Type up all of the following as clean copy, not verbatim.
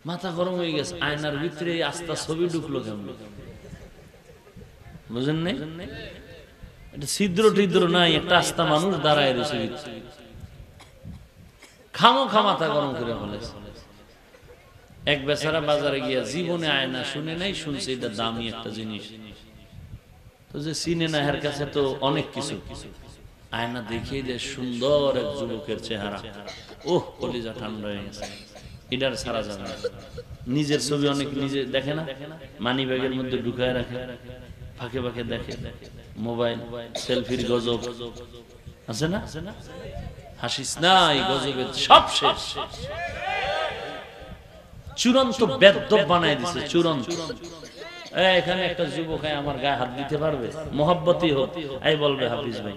মাথা গরম হয়ে গেছে, আয়নার ভিতরে আস্তা ছবি ঢুকলো কেমন, বুঝেন নাই? এটা ছিদ্র টিদ্র নাই, একটা আস্তা মানুষ দাঁড়ায় রয়েছে, খামোখা মাথা গরম করে ফেলেছে। এক বেচারা বাজারে গিয়া জীবনে আয়না শুনে নাই, শুনছে এটা দামি একটা জিনিস, তো যে চিনে না এর কাছে তো অনেক কিছু। আয়না দেখিয়ে যে সুন্দর এক যুবকের চেহারা, ওহ কলিজা ঠান্ডা হয়ে গেছে, এটার ছাড়া যাবে না। নিজের ছবি অনেক নিজে দেখে না, মানি ব্যাগের মধ্যে ঢুকায় রাখে, ফাঁকে ফাঁকে দেখে, মোবাইল সেলফির গজব আছে না? হাসিস না, এই গজবের সব শেষ, চূড়ান্ত বেদ্যপ বানায় দিছে, চূড়ান্ত। এখানে একটা যুবক আমার গায়ে হাত দিতে পারবে, মোহাব্বতই হোক, এই বলবে হাফিজ ভাই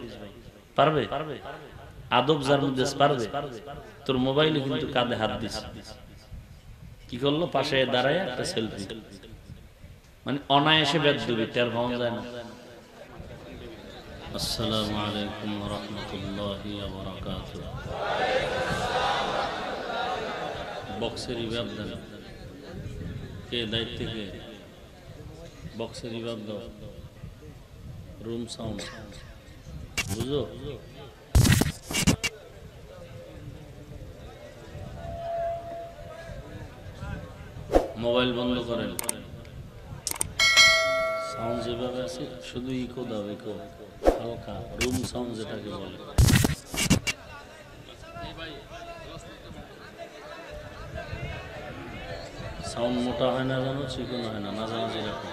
পারবে, আদব যার মধ্যে পারবে। তোর মোবাইলে কিন্তু কাঁধে হাত দিছে, কি করলো, পাশে দাঁড়ায় একটা সেলফি, মানে অনায়াসে বেদ্যবি, টের পাওয়া যায় না। আসসালামু আলাইকুম ওয়া রাহমাতুল্লাহি ওয়া বারাকাতুহু। বক্সের রিভাব দেন, কে দায়িত্ব, কে বক্সের রিভাব দাও, রুম সাউন্ড, বুঝো? মোবাইল বন্ধ করেন, সাউন্ড যেভাবে আছে শুধু ইকো দাও, ইকো হালকা, রুম সাউন্ড যেটাকে বলে। সাউন্ড মোটা হয় না জানো, চিকন হয় না, মাঝামাঝি রাখো।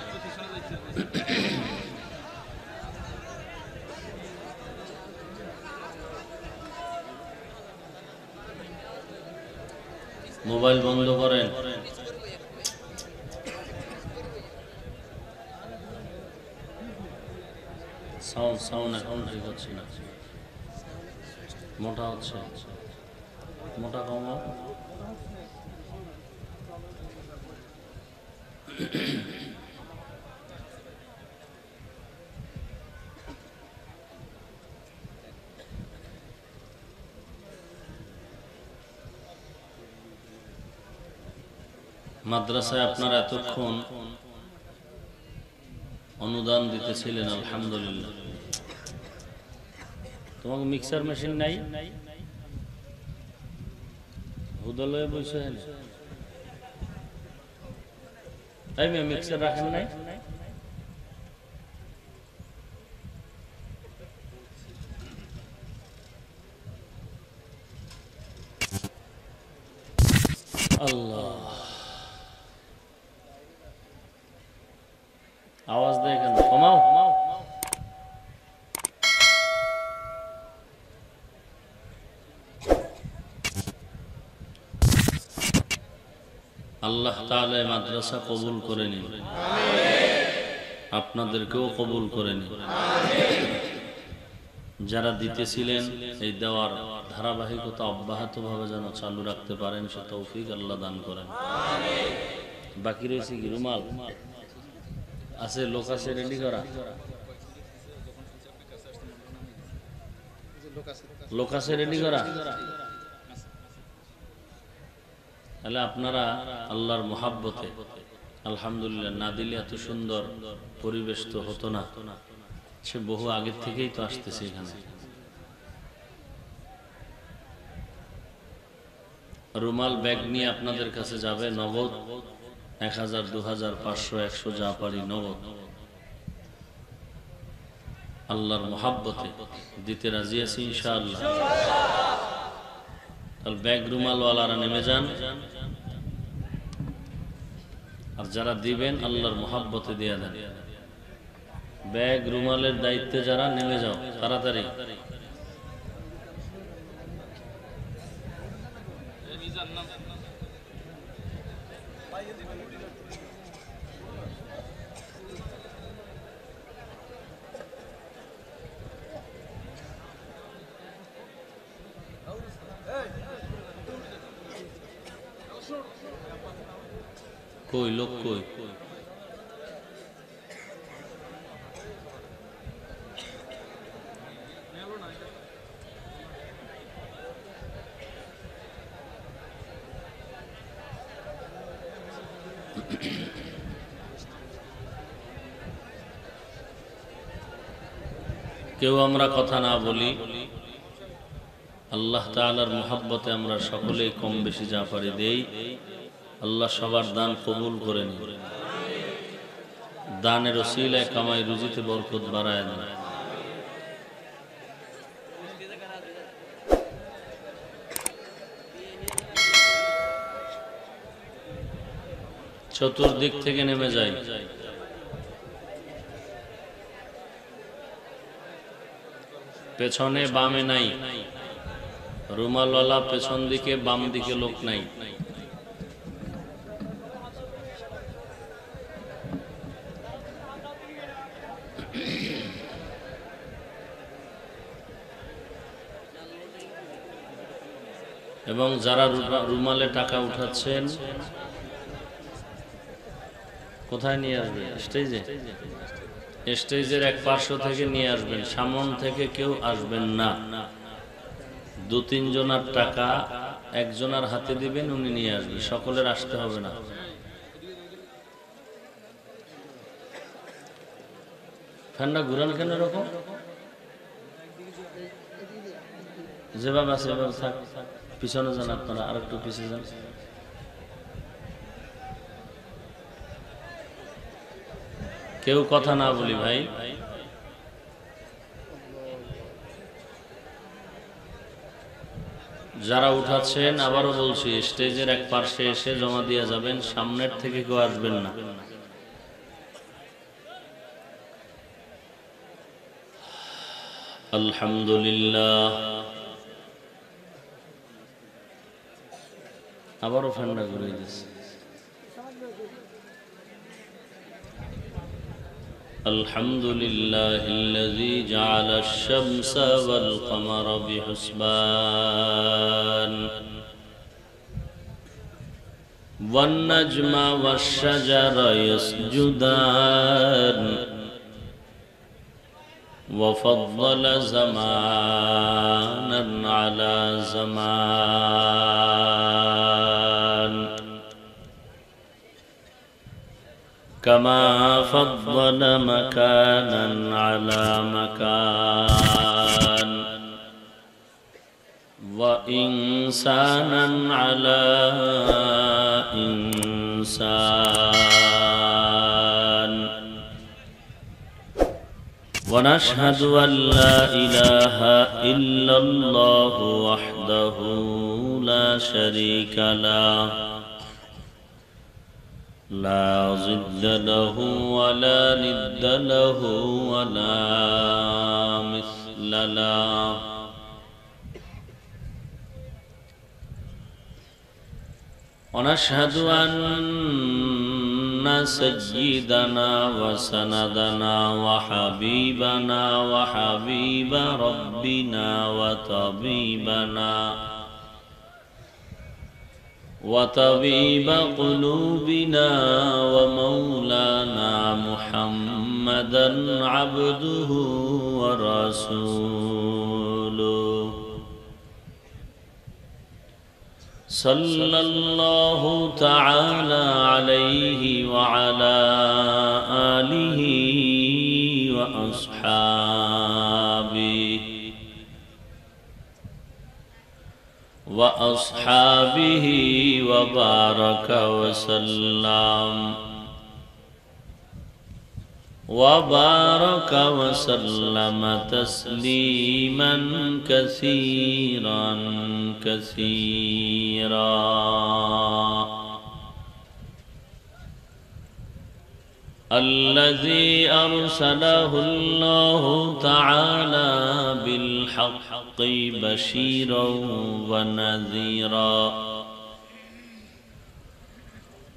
মোবাইল বন্ধ করেন, সাউন্ড সাউন্ড এখন ঠিক হচ্ছে না, মোটা হচ্ছে, মোটা কমাও। মাদ্রাসায় আপনারা এতক্ষণ অনুদান দিতেছিলেন, আলহামদুলিল্লাহ। তোমাকে মিক্সার মেশিন নাই, হুদলয়ে বসে তাই মিক্সার রাখেন নাই? আল্লাহ, আওয়াজ দেয় কেন, কমাও। আল্লাহ তাআলা মাদ্রাসা কবুল করে নিন, আপনাদেরকেও কবুল করে নিন। যারা দিতেছিলেন এই দেওয়ার ধারাবাহিকতা অব্যাহতভাবে যেন চালু রাখতে পারেন, সে তৌফিক আল্লাহ দান করেন। বাকি রয়েছে কি, রুমাল আছে, লোক আছে রেডি করা, লোক আছে রেডি করা। তাহলে আপনারা আল্লাহর মোহাব্বতে আলহামদুলিল্লাহ, না দিলে এত সুন্দর পরিবেশ তো হতো না, সে বহু আগের থেকেই তো আসতেছে এখানে। রুমাল ব্যাগ নিয়ে আপনাদের কাছে যাবে, নগদ 1000, 2000, 500, 100 যা পারি নগদ, আল্লাহর মোহাব্বতে দিতে রাজি আছি ইনশাআল্লাহ। তাহলে ব্যাগ রুমালওয়ালারা নেমে যান, আর যারা দিবেন আল্লাহর মোহাব্বতে দিয়ে দেন। ব্যাগ রুমালের দায়িত্বে যারা, নেমে যাও তাড়াতাড়ি। কই লোক, কই কেউ আমরা কথা না বলি, আল্লাহ তাআলার মুহাব্বতে আমরা সকলেই কম বেশি যা পারি দেই। আল্লাহ সবার দান কবুল করে নিন। দানের ওসিলায় কামাই রুজিতে বরকত বাড়ায় দেন। চতুর্দিক থেকে নেমে যাই। পেছনে বামে নাই, রুমালওয়ালা পেছন দিকে বাম দিকে লোক নাই। এবং যারা রুমালে টাকা উঠাচ্ছেন, কোথায় নিয়ে আসবেন? স্টেজে। স্টেজের এক পার্শ্ব থেকে নিয়ে আসবেন, সামন থেকে কেউ আসবেন না। 2-3 জনের টাকা একজনের হাতে দিবেন, উনি নিয়ে আসবেন, সকলের আসতে হবে না। ফ্যানটা ঘুরান কেন এরকম? যেভাবে আছে এভাবে থাক। পিছনে যান আপনারা, আর একটু পিছিয়ে যান। কেউ কথা না বলি ভাই। যারা উঠাচ্ছেন, আবারও বলছি, স্টেজের এক পাশে এসে জমা দিয়ে যাবেন, সামনের থেকে কেউ আসবেন না। আলহামদুলিল্লাহ। আবারও ফ্যানটা ঘুরে দিচ্ছে। الحمد لله الذي جعل الشمس والقمر بحسبان والنجم والشجر يسجدان وفضل زمانا على زمان كما فضل مكانا على مكان وإنسانا على إنسان ونشهد أن لا إله إلا الله وحده لا شريك له لا ضد له ولا ند له ولا مثل له ونشهد أن سيدنا وسندنا وحبيبنا وحبيب ربنا وطبيب قلوبنا ومولانا محمدا عبده ورسوله صلى الله تعالى عليه وعلى آله وأصحابه وبارك وسلم تسليما كثيرا الذي أرسله الله تعالى بالحق بشيرا ونذيرا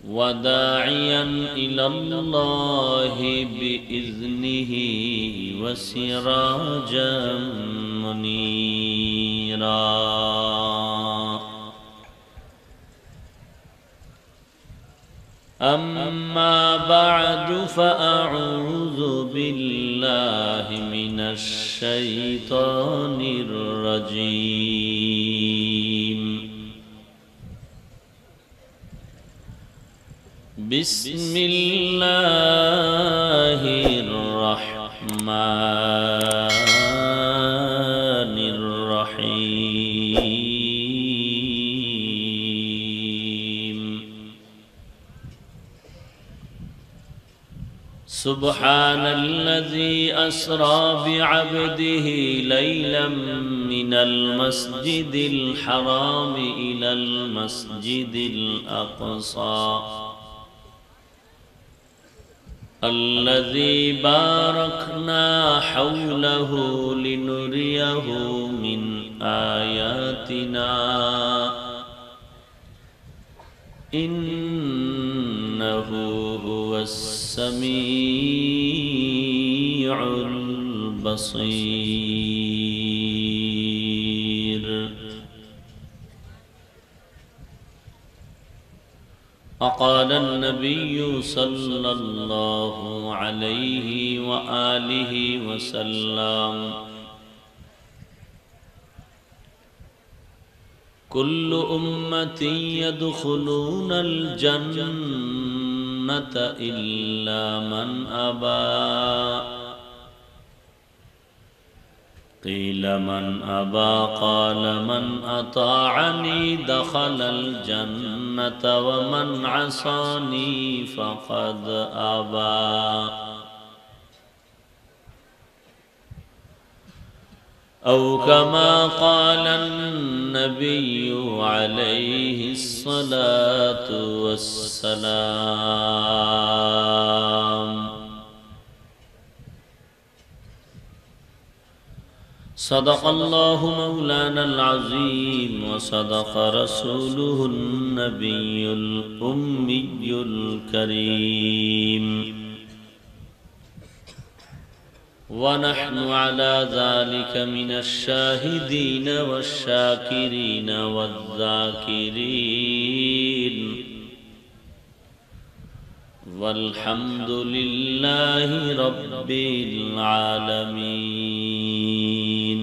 وداعيا إلى الله بإذنه وسراجا منيرا أما بعد فأعوذ بالله من الشيطان الرجيم. बिस्मिल्लाहिर रहमानिर रहीम। सुब्हानल्लज़ी अस्रा बिअब्दिही लैलन मिनल मस्जिदिल हराम इलल मस्जिदिल अक़सा अल्लज़ी बारकना हौलहु लिनुरियहु मिन आयातिना इन्नहु हुवस समीउल बसीर। क़ाल अन्नबिय्यु सल्लल्लाहु अलैहि व आलिहि वसल्लम कुल्लु उम्मती यदखुलूनल जन्नत इल्ला मन अबा क़ील मन अबा क़ाल मन अताअनी दख़लल जन्नत व मन असानी फ़क़द अबा। औ कमा क़ाल अन्नबिय्यु अलैहिस्सलातु वस्सलाम। सदक़ल्लाहु मौलानल अज़ीम व सदक़ रसूलुहुन नबियुल उम्मियुल करीम व नहनु अला ज़ालिका मिनश शाहिदीन वश्शाकिरीन वज़्ज़ाकिरीन वल्हम्दुलिल्लाहि रब्बिल आलमीन।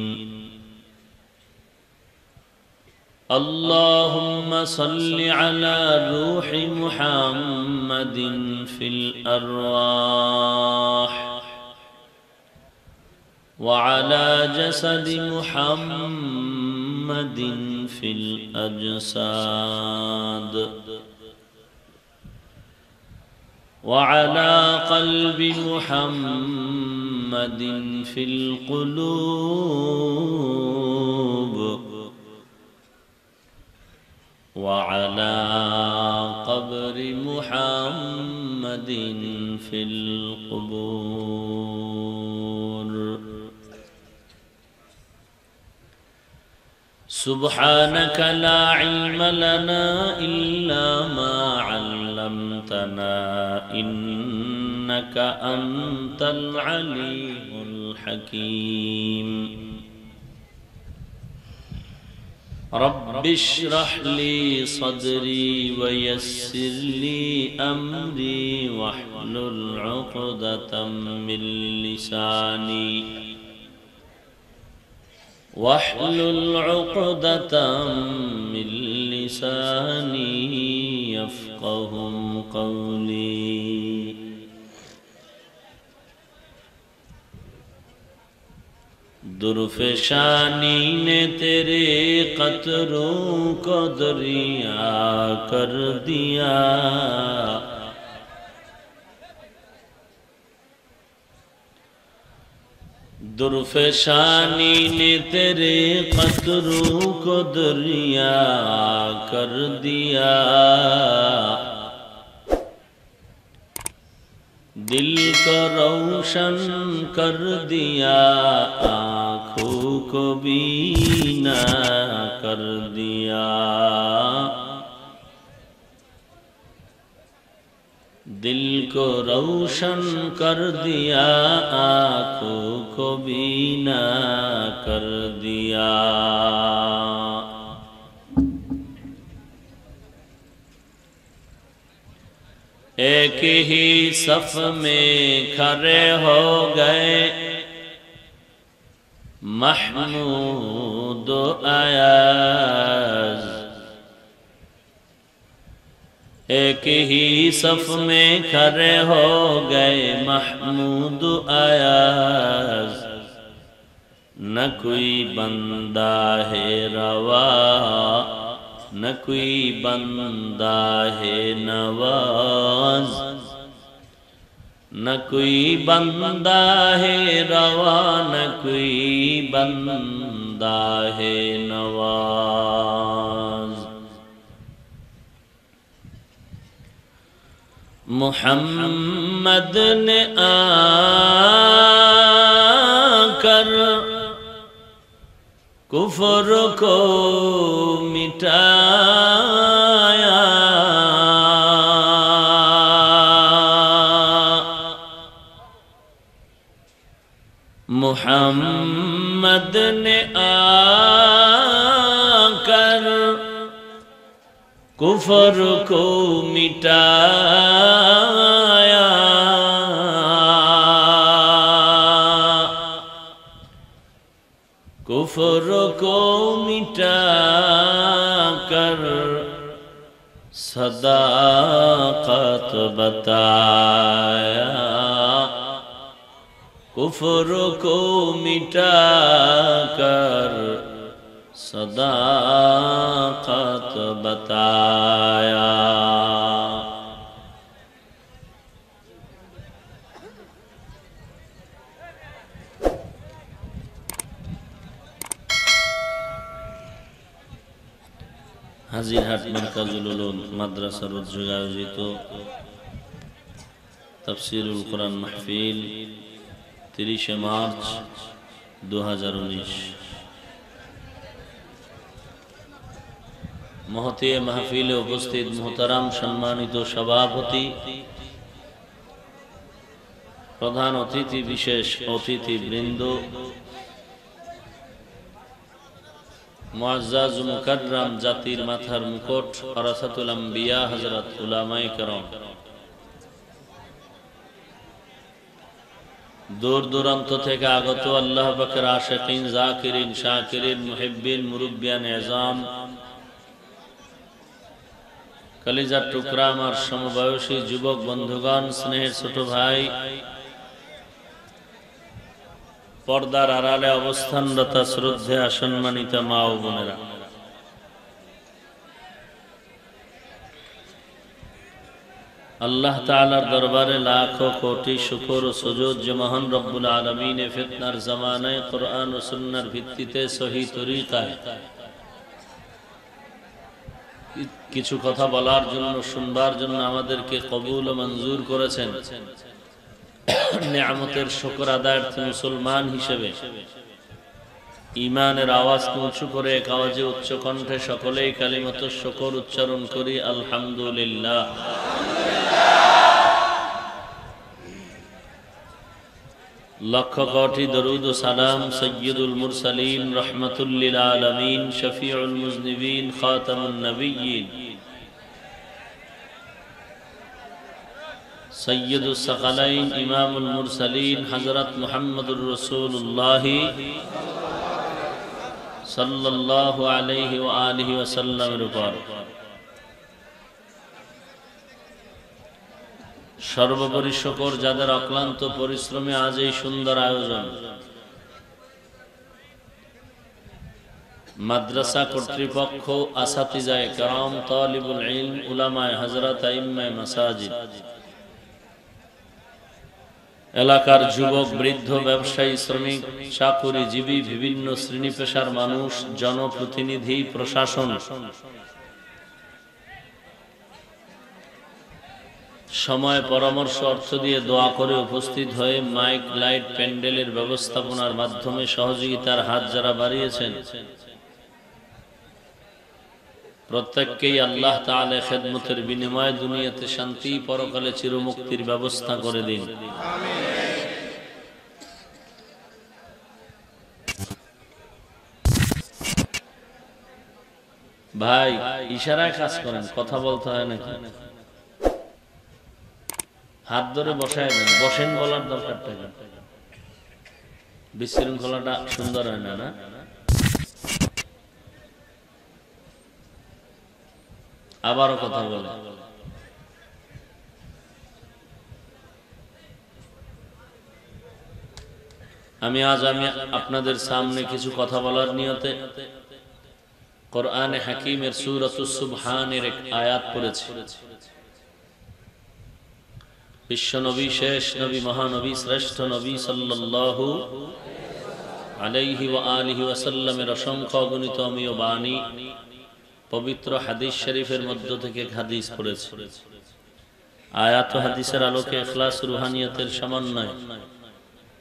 अल्लाहुम्मा सल्लि अला रूहि मुहम्मदिन फिल अर्वाह व अला जसदि मुहम्मदिन फिल अजसाद व अला क़ल्बि मुहम्मदिन फिल क़ुलूब व अला क़ब्रि मुहम्मदिन फिल क़ुबूर। सुब्हानक ला इल्म लना इल्ला मा अल्लमतना इन्नक अंतल अलीमुल हकीम। रब्बि इश्रह ली सदरी व यस्सिर ली अमरी वहलुल उक़दतम मिन लिसानी वहलुल उक़दतम मिन लिसानी यफ़क़हू क़ौली। दुर्फ़शानी ने तेरे क़त्रों को दरिया कर दिया दुर्फ़शानी ने तेरे क़त्रों को दरिया कर दिया। दिल को रोशन कर दिया आँखों को बीना कर दिया। दिल को रोशन कर दिया आँखों को बीना कर दिया। एक ही सफ में खड़े हो गए महमूद अयाज। एक ही सफ में खड़े हो गए महमूद अयाज, न कोई बंदा है रवा न कोई बंदा है नवाज, न कोई बंदा है रवा न कोई बंदा है नवाज। मुहम्मद ने आकर कुफर को मिटाया, मुहम्मद ने आकर कुफर को मिटाया, कुफर को मिटाकर सदाकत बताया, कुफर को मिटाकर सदाकत बताया। হাজিরহাট মারকাজুল উলুম মাদ্রাসার উদ্যোগে আয়োজিত তাফসীরুল কোরআন মাহফিল 30 মার্চ 2019। মহতী মাহফিলে উপস্থিত মুহতারাম সম্মানিত সভাপতি, প্রধান অতিথি, বিশেষ অতিথিবৃন্দ, মুআজ্জাজ মুকাররম জাতির মাথার মুকুট ওয়ারাসাতুল আম্বিয়া হযরত উলামায়ে কেরাম, দূর দূরান্ত থেকে আগত আল্লাহ পাকের আশিকিন, জাকিরিন, শাকিরিন, মুহিব্বিন, মুরব্বিয়ান এজাম, কলিজার টুকরা আমার সমবয়সী যুবক বন্ধুগণ, স্নেহের ছোট ভাই, পর্দার আড়ালে অবস্থানরত শ্রদ্ধেয় সম্মানিত মা ও বোনেরা, আল্লাহ তাআলার দরবারে লাখো কোটি শুকর ও সুজুদ যে মহান রব্বুল আলামিন ফিতনার জামানায় কোরআন ও সুন্নাহর ভিত্তিতে সহি তরিকায় কিছু কথা বলার জন্য, শুনবার জন্য আমাদেরকে কবুল ও মঞ্জুর করেছেন। নিয়ামতের শুকর আদায়ার্থে মুসলমান হিসেবে ঈমানের আওয়াজকে উঁচু করে এক আওয়াজে উচ্চ কণ্ঠে সকলেই কালিমাত শুকর উচ্চারণ করি, আলহামদুলিল্লাহ। লক্ষ কোটি দরুদ ও সালাম সাইয়্যিদুল মুরসালিন, রাহমাতুল লিল আলামিন, শফিউল মুজনিবিন, খাতামুন নবিয়্যিন, সৈয়দুস সাকালাইন, ইমামুল মুরসালিন হযরত মুহাম্মদুর রাসূলুল্লাহ সাল্লাল্লাহু আলাইহি ওয়া আলিহি ওয়াসাল্লামের উপর সর্বোপরি শুকর যাদের অক্লান্ত পরিশ্রমে আজ এই সুন্দর আয়োজন। মাদ্রাসা কর্তৃপক্ষ, আসাতিজায়ে কেরাম, তালিবুল ইলম, উলামায়ে হযরত, আইম্মায়ে মাসাজিদ, এলাকার যুবক, বৃদ্ধ, ব্যবসায়ী, শ্রমিক, চাকুরিজীবী, বিভিন্ন শ্রেণী পেশার মানুষ, জনপ্রতিনিধি, প্রশাসন, সময়, পরামর্শ, অর্থ দিয়ে দোয়া করে উপস্থিত হয়ে মাইক, লাইট, প্যান্ডেলের ব্যবস্থাপনার মাধ্যমে সহযোগিতার হাত যারা বাড়িয়েছেন, প্রত্যেককেই আল্লাহ তাআলা খেদমতের বিনিময়ে দুনিয়াতে শান্তি, পরকালে চিরমুক্তির ব্যবস্থা করে দিন। ভাই ইশারায় কাজ করেন, কথা বলতে হয় নাকি? হাত ধরে বসায় দেন, বসেন বলার দরকারটা কি? বিশৃঙ্খলাটা সুন্দর হয় না, না? আবারও কথা বলে আমি আপনাদের সামনে কিছু কথা বলার নিয়তে কোরআনে হাকিমের সূরাতুস সুবহানের এক আয়াত পড়েছি। বিশ্ব নবী, শেষ নবী, মহানবী, শ্রেষ্ঠ নবী সাল্লাল্লাহু আলাইহি ওয়া আলিহি ওয়াসাল্লামের অসংখ্য অগণিত অমীয় বাণী পবিত্র হাদিস শরীফের মধ্য থেকে হাদিস পড়েছি। আয়াত ও হাদিসের আলোকে ইখলাস রুহানিয়তের সমন্বয়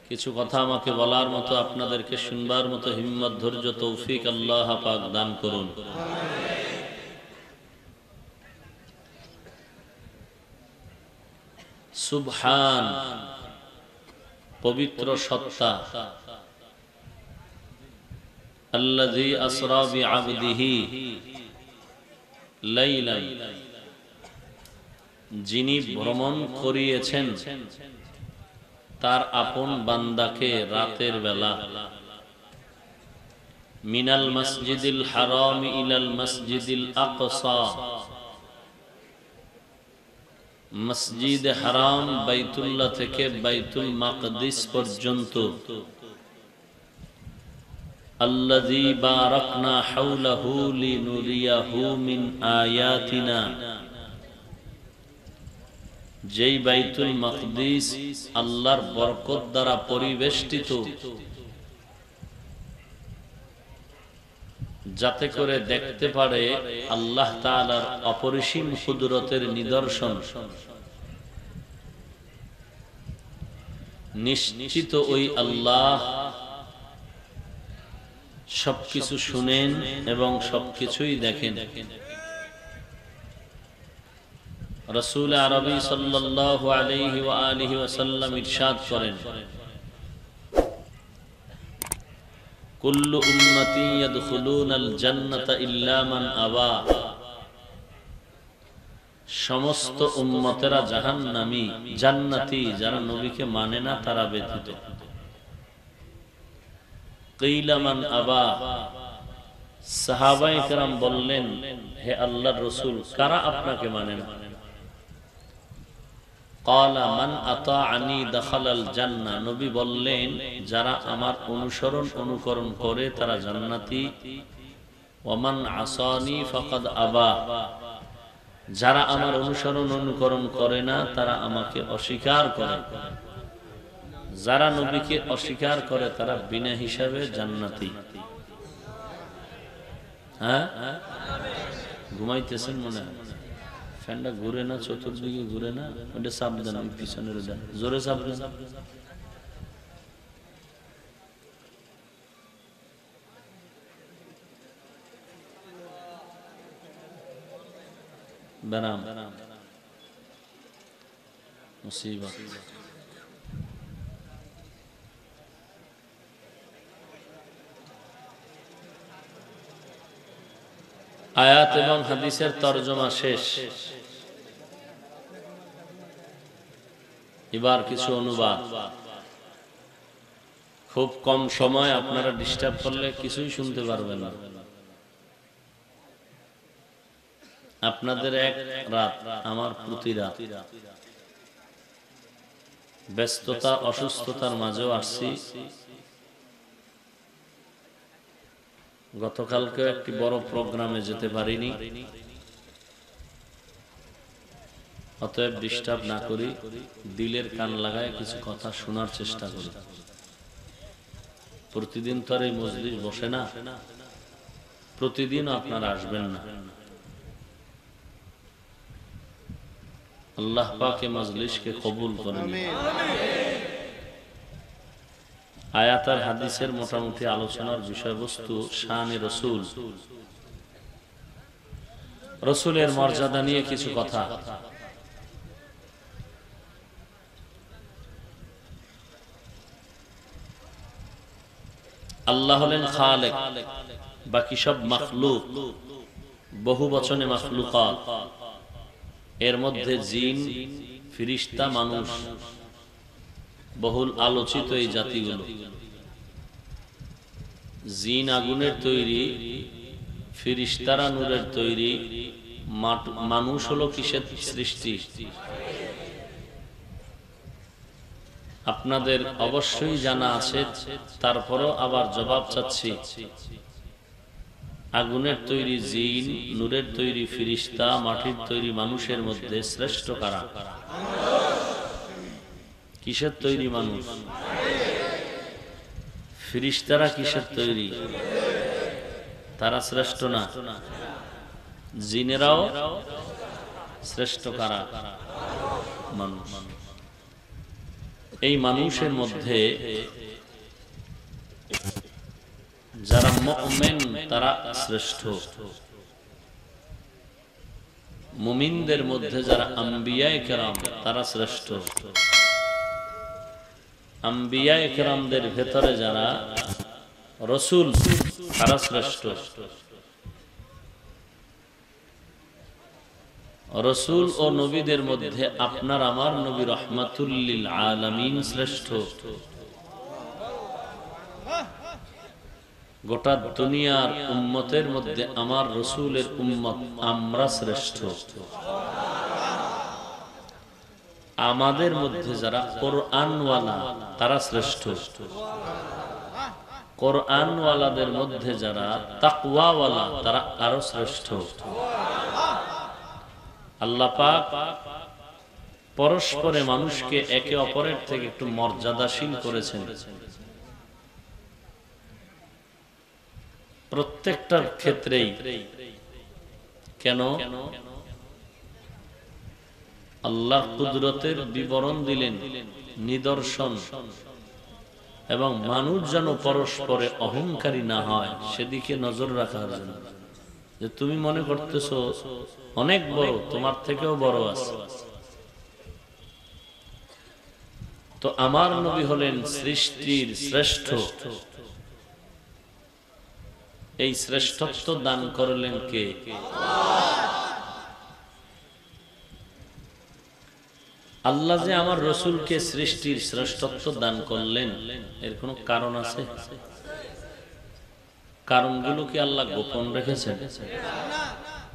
কিছু কথা আমাকে বলার মতো, আপনাদেরকে শুনবার মতো হিম্মত, ধৈর্য, তৌফিক আল্লাহ পাক দান করুন। সুবহান, পবিত্র সত্তা, আল্লাযী আসরা বিআবদিহি লাইলান, যিনি ভ্রমণ করিয়েছেন তার আপন বান্দাকে রাতের বেলা, মিনাল মসজিদিল হারাম ইলাল মসজিদিল আকসা, মসজিদ হারাম বাইতুল্লাহ থেকে বাইতুল মাকদিস পর্যন্ত, আল্লাযী বারাকনা হাওলাহু লিনুরিয়াহু মিন আয়াতিনা, যেই বাইতুল মাকদিস আল্লাহর বরকত দ্বারা পরিবেষ্টিত, যাতে করে দেখতে পারে আল্লাহ তাআলার অপরিসীম কুদরতের নিদর্শন। নিশ্চিত ওই আল্লাহ সবকিছু শুনেন এবং সবকিছুই দেখেন। রাসূল আরবী সাল্লাল্লাহু আলাইহি ওয়া আলিহি ওয়াসাল্লাম ইরশাদ করেন, কুল্লু উম্মতি ইয়াদখুলুনাল জান্নাতা ইল্লা মান আবা, সমস্ত উম্মতেরা জাহান্নামী, জান্নাতি যারা নবীকে মানে না তারা ব্যতীত। কিলা মান আবা, সাহাবায়ে কেরাম বললেন, হে আল্লাহর রাসূল, কারা আপনাকে মানে না? ক্বালা মান আতাআনি দাখালাল জান্নাহ, নবী বললেন, যারা আমার অনুকরণ করে তারা জান্নাতি। ওয়া মান আসানি ফাকাদ আবা, যারা আমার অনুকরণ করে না তারা আমাকে অস্বীকার করে। যারা নবীকে অস্বীকার করে তারা বিনা হিসাবে জান্নাতি। হ্যাঁ, ঘুমাইতেছেন মনে হয়? ফ্যানটা ঘুরে না, চতুর্দিকে ঘুরে না, ওটা সাবধান, আমি পিছনের দেন, জোরে সাবধান। বেরাম মুসিবত। আয়াত এবং হাদিসের তরজমা শেষ, এবার কিছু অনুবাদ। খুব কম সময়, আপনারা ডিস্টার্ব করলে কিছুই শুনতে পারবেন না। আপনাদের এক রাত, আমার প্রতি রাত। ব্যস্ততা, অসুস্থতার মাঝেও আসছি। গতকালকে একটি বড় প্রোগ্রামে যেতে পারিনি, অতএব ডিস্টার্ব না করি, দিলের কান লাগায় কিছু কথা শোনার চেষ্টা করি। প্রতিদিন তো আর এই মজলিস বসে না, প্রতিদিনও আপনারা আসবেন না। আল্লাহ পাক এই মজলিসকে কবুল করেন। আয়াত আর হাদিসের মোটামুটি আলোচনার বিষয়বস্তু শানে রাসূল, রাসূলের মর্যাদা নিয়ে কিছু কথা। আল্লাহ হলেন খালেক, বাকি সব মাখলুক, বহু বচনে মাখলুকাত। এর মধ্যে জিন, ফেরেশতা, মানুষ বহুল আলোচিত এই জাতিগুলো। জিন আগুনের তৈরি, ফেরেশতারা নূরের তৈরি, মানুষ হলো কিসের সৃষ্টি? আপনাদের অবশ্যই জানা আছে, তারপরও আবার জবাব চাচ্ছি। আগুনের তৈরি জিন, নূরের তৈরি ফিরিস্তা, মাটির তৈরি মানুষের মধ্যে শ্রেষ্ঠ কারা? কিসের তৈরি মানুষ? ফিরিস্তারা কিসের তৈরি? তারা শ্রেষ্ঠ না? জিনেরাও শ্রেষ্ঠ কারা? মানুষ। এই মানুষের মধ্যে যারা মুমিন তারা শ্রেষ্ঠ। মুমিনদের মধ্যে যারা আম্বিয়ায়ে কেরাম তারা শ্রেষ্ঠ। আম্বিয়ায়ে কেরামদের ভেতরে যারা রাসূল তারা শ্রেষ্ঠ। রাসূল ও নবীদের মধ্যে আপনার আমার নবী রাহমাতুল লিল আলামিন শ্রেষ্ঠ। গোটা দুনিয়ার উম্মতের মধ্যে আমার রাসূলের উম্মত আমরা শ্রেষ্ঠ। আমাদের মধ্যে যারা কোরআনওয়ালা তারা শ্রেষ্ঠ। কোরআনওয়ালাদের মধ্যে যারা তাকওয়াওয়ালা তারা আরো শ্রেষ্ঠ। আল্লাহ পাক পরস্পরে মানুষকে একে অপরের থেকে একটু মর্যাদাশীল করেছেন। প্রত্যেকটার ক্ষেত্রেই। কেন? আল্লাহ কুদরতের বিবরণ দিলেন, নিদর্শন, এবং মানুষ যেন পরস্পরে অহংকারী না হয় সেদিকে নজর রাখার জন্য। যে তুমি মনে করতেছো অনেক বড়, তোমার থেকেও বড় আছে। তো আমার নবী হলেন সৃষ্টির শ্রেষ্ঠ। এই শ্রেষ্ঠত্ব দান করলেন কে? আল্লাহ যে আমার রাসূলকে সৃষ্টির শ্রেষ্ঠত্ব দান করলেন, এর কোনো কারণ আছে? কারণগুলো কি আল্লাহ গোপন রেখেছেন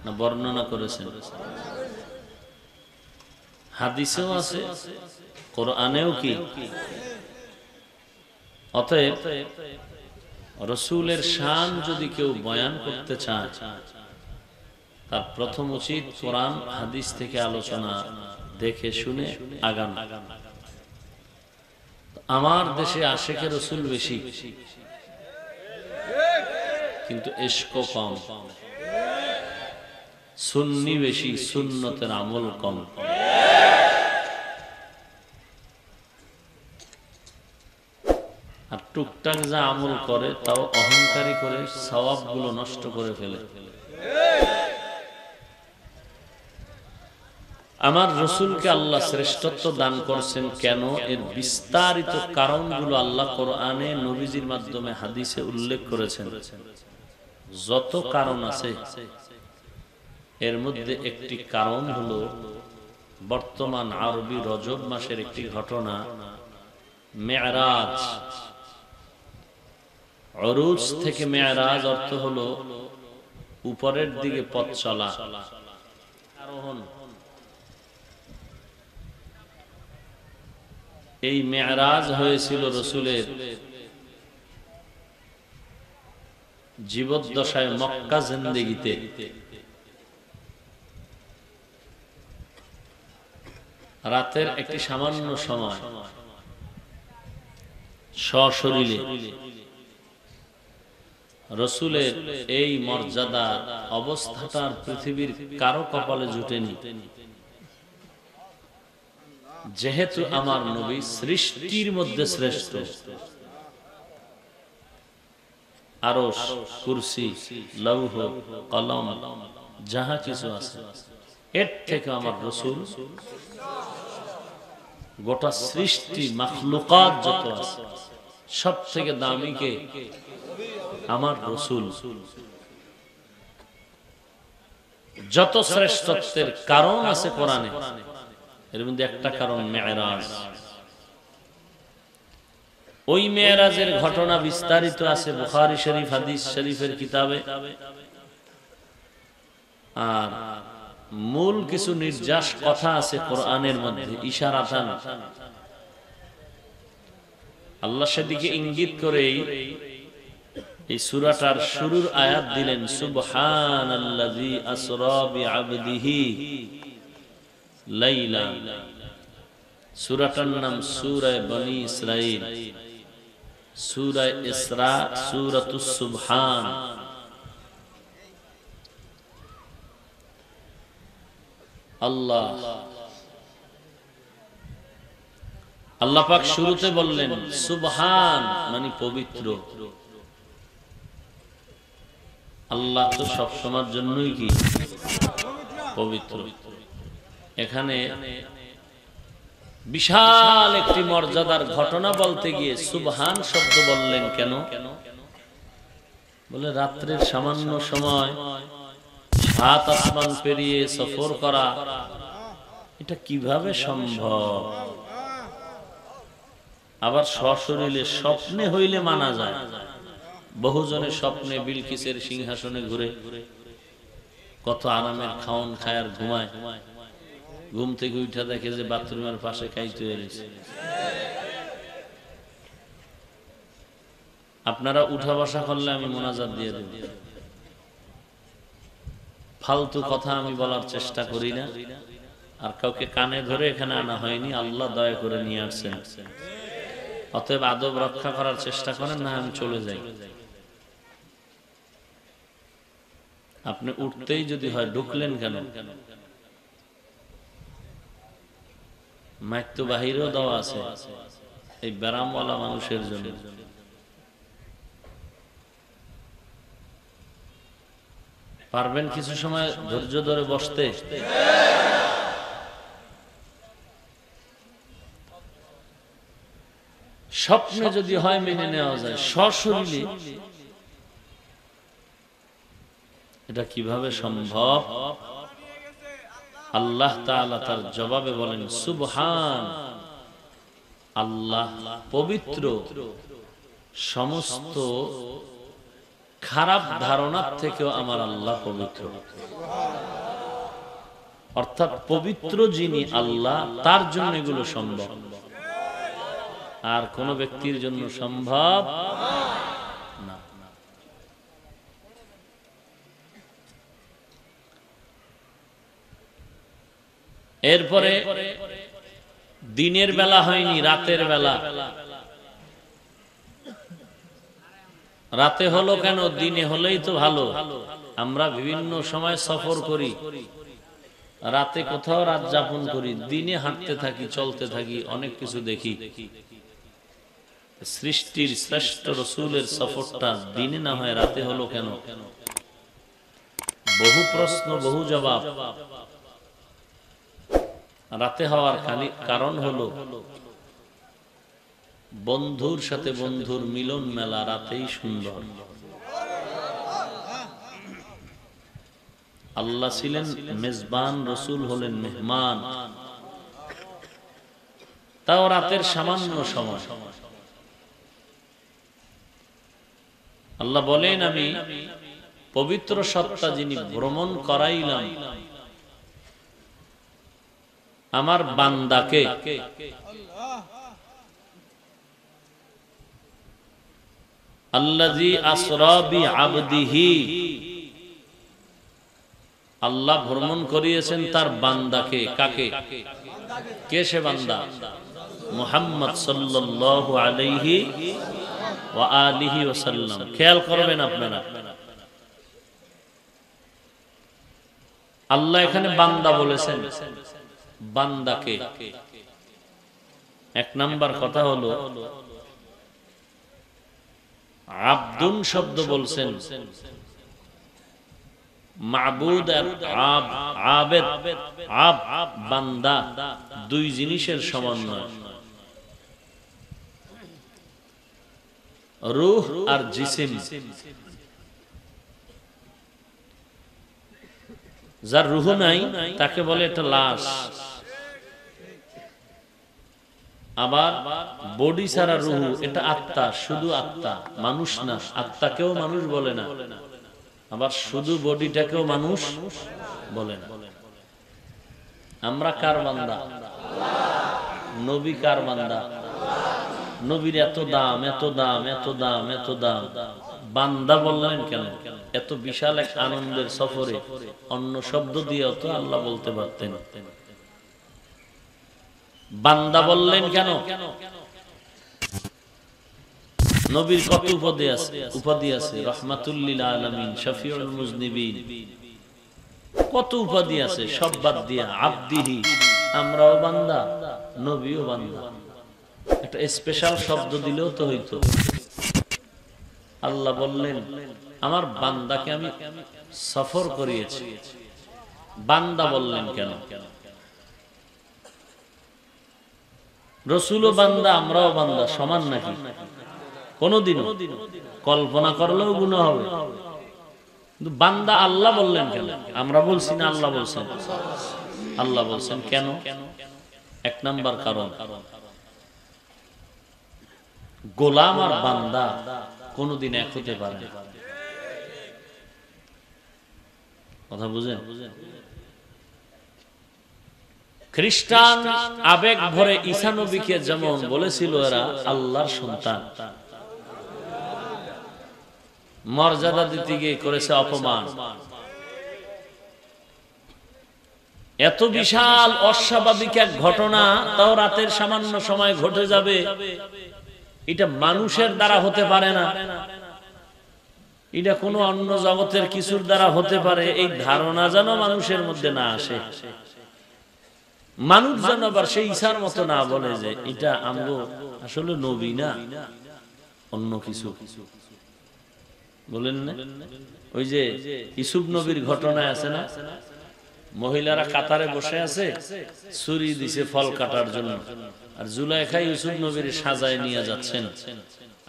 না বর্ণনা করেছেন? হাদিসেও আছে, কোরআনেও কি? অতএব রাসূলের শান যদি কেউ বয়ান করতে চায়, তার প্রথম উচিত কোরআন হাদিস থেকে আলোচনা দেখে শুনে আগানো। আমার দেশে আশেকে রাসূল বেশি, কিন্তু ইশক কম। সুন্নি বেশি, সুন্নতের আমল কম। আর টুকটাক যা আমল করে তাও অহংকারী করে সওয়াবগুলো নষ্ট করে ফেলে। আমার রাসূলকে আল্লাহ শ্রেষ্ঠত্ব দান করছেন কেন? এর বিস্তারিত কারণগুলো আল্লাহ কোরআনে নবীজির মাধ্যমে হাদিসে উল্লেখ করেছেন। যত কারণ আছে এর মধ্যে একটি কারণ হলো বর্তমান আরবি রজব মাসের একটি ঘটনা, মেরাজ। উরুজ থেকে মেরাজ অর্থ হলো উপরের দিকে পথ চলা, আরোহণ। এই মেরাজ হয়েছিল রাসূলের জীবদ্দশায় মক্কা জিন্দেগিতে। রাতের একটি সামান্য সময় সশরীরে রাসূলের এই মর্যাদা অবস্থাটার পৃথিবীর কারো কপালে জুটেনি। যেহেতু আমার নবী সৃষ্টির মধ্যে শ্রেষ্ঠ, আরশ, কুরসি, লৌহ, কলম যাহা কিছু আছে, এর থেকে আমার রাসূল, গোটা সৃষ্টি মাখলুকাত যত আছে সব থেকে দামি কে? আমার রাসূল। যত শ্রেষ্ঠত্বের কারণ আছে কোরআনে, এর মধ্যে একটা কারণ মেরাজ। ওই মেরাজের ঘটনা বিস্তারিত আছে বুখারী শরীফ হাদিস শরীফের কিতাবে। আর মূল কিছু নির্যাস কথা আছে কোরআনের মধ্যে, ইশারাতান। আল্লাহ সেদিকে ইঙ্গিত করেই এই সূরাটার শুরুর আয়াত দিলেন, সুবহানাল্লাযী আসরা বিআবদিহি লাইলা। সূরাটার নাম সূরা বনী ইসরাঈল, সূরা ইসরা, সূরাতুস সুবহান। আল্লাহ আল্লাহ পাক শুরুতে বললেন সুবহান মানে পবিত্র। আল্লাহ তো সব সময়ের জন্যই কি পবিত্র। এখানে বিশাল একটি মর্যাদার ঘটনা বলতে গিয়ে সুবহান শব্দ বললেন কেন? বলে রাত্রের সামান্য সময় সাত আসমান পেরিয়ে সফর করা, এটা কিভাবে সম্ভব? আবার সশরীরে স্বপ্নে হইলে মানা যায়। বহুজনের স্বপ্নে বিলকিসের সিংহাসনে ঘুরে কত আরামের খাওন খায় আর ঘুমায়, ঘুম থেকে উঠা দেখে যে বাথরুমের পাশে খাইতে হয়েছে। আপনারা উঠা বসা করলে আমি মোনাজাত দিয়ে দেব। ফালতু কথা আমি বলার চেষ্টা করি না, আর কাউকে কানে ধরে এখানে আনা হয়নি, আল্লাহ দয়া করে নিয়ে আসছেন। অতএব আদব রক্ষা করার চেষ্টা করেন, না আমি চলে যাই। আপনি উঠতেই যদি হয় ঢুকলেন কেন? মাইক তো বাহিরেও দেওয়া আছে এই ব্যারামওয়ালা মানুষের জন্য। পারবেন কিছু সময় ধৈর্য ধরে বসতে? স্বপ্নে যদি হয় মেনে নেওয়া যায়, সশরীরে এটা কিভাবে সম্ভব? আল্লাহ তাআলা তার জবাবে বলেন সুবহান, আল্লাহ পবিত্র, সমস্ত খারাপ ধারণার থেকেও আমার আল্লাহ পবিত্র। অর্থাৎ পবিত্র যিনি আল্লাহ, তার জন্য এগুলো সম্ভব, আর কোন ব্যক্তির জন্য সম্ভব না। এরপরে দিনের বেলা হয়নি, রাতের বেলা। রাতে হলো কেন? দিনে হলেই তো ভালো। আমরা বিভিন্ন সময় সফর করি, রাতে কোথাও রাত যাপন করি, দিনে হাঁটতে থাকি, চলতে থাকি, অনেক কিছু দেখি। সৃষ্টির শ্রেষ্ঠ রাসূলের সফরটা দিনে না হয় রাতে হলো কেন? বহু প্রশ্ন, বহু জবাব। রাতে হওয়ার কারণ হলো বন্ধুর সাথে বন্ধুর মিলন মেলা রাতেই সুন্দর। আল্লাহ ছিলেন মেজবান, রাসূল হলেন মেহমান, তাও রাতের সামান্য সময়। আল্লাহ বলেন আমি পবিত্র সত্তা যিনি ভ্রমণ করাইলাম আমার বান্দাকে। আল্লাযী আসরা বিআবদিহি, আল্লাহ ভ্রমণ করিয়েছেন তার বান্দাকে। কাকে? কে সে বান্দা? মুহাম্মদ সাল্লাল্লাহু আলাইহি ওয়া আলিহি ওয়াসাল্লাম। খেয়াল করবেন আপনারা, আল্লাহ এখানে বান্দা বলেছেন, বান্দাকে। এক নাম্বার কথা হলো আব্দুন শব্দ বলছেন, মাবুদ আর আবেদ, বান্দা, দুই জিনিসের সমন্বয়। রূহ আর জিসিম। যার রূহ নাই তাকে বলে এটা লাশ। আবার বডি ছাড়া রূহ, এটা আত্মা, শুধু আত্মা, মানুষ না। আত্মাকেও মানুষ বলে না, আবার শুধু বডিটাকেও মানুষ বলে না। আমরা কার বান্দা? নবী কার বান্দা? নবীর এত দাম, এত দাম, এত দাম, এত দাম, বান্দা বললেন কেন? এত বিশাল এক আনন্দের সফরে অন্য শব্দ দিয়েও তো আল্লাহ বলতে পারতেন। বান্দা বললেন কেন? নবীর কত উপাধি আছে, রহমাতুল লিল আলামিন, শফিউল মুজনিবিন, কত উপাধি আছে। সব বাদ দিয়া আব্দিহি, আমরাও বান্দা, নবীও বান্দা, একটা স্পেশাল শব্দ দিলেও তো হইতো। আল্লাহ বললেন আমার বান্দাকে আমি সফর করিয়েছি। বান্দা বললেন কেন? রসুলও বান্দা, আমরাও বান্দা, সমান নাকি? কোনদিন কল্পনা করলেও গুনাহ হবে। কিন্তু বান্দা আল্লাহ বললেন কেন? আমরা বলছি না আল্লাহ বলছেন? আল্লাহ বলছেন কেন? এক নাম্বার কারণ, গোলাম আর বান্দা কোনদিন এক হতে পারে না। কথা বুঝেন? খ্রিস্টান আবেগ ভরে ঈসা নবীকে যেমন বলেছিল এরা আল্লাহর সন্তান, মর্যাদা দিতে গিয়ে করেছে অপমান। এত বিশাল অস্বাভাবিক এক ঘটনা তাও রাতের সামান্য সময় ঘটে যাবে, এটা মানুষের দ্বারা হতে পারে না, এটা কোনো অন্য জগতের কিছুর দ্বারা হতে পারে, এই ধারণা যেন মানুষের মধ্যে না আসে। মানুষ যেন আবার সেই ঈসার মতো না বলে যে এটা আমগো আসলে নবী না, অন্য কিছু। বলেন না, ওই যে ইউসুফ নবীর ঘটনায় আছে না, মহিলারা কাতারে বসে আছে, ছুরি দিছে ফল কাটার জন্য, আর জুলাইখা ইউসুফ নবীর সাজায় নিয়ে যাচ্ছেন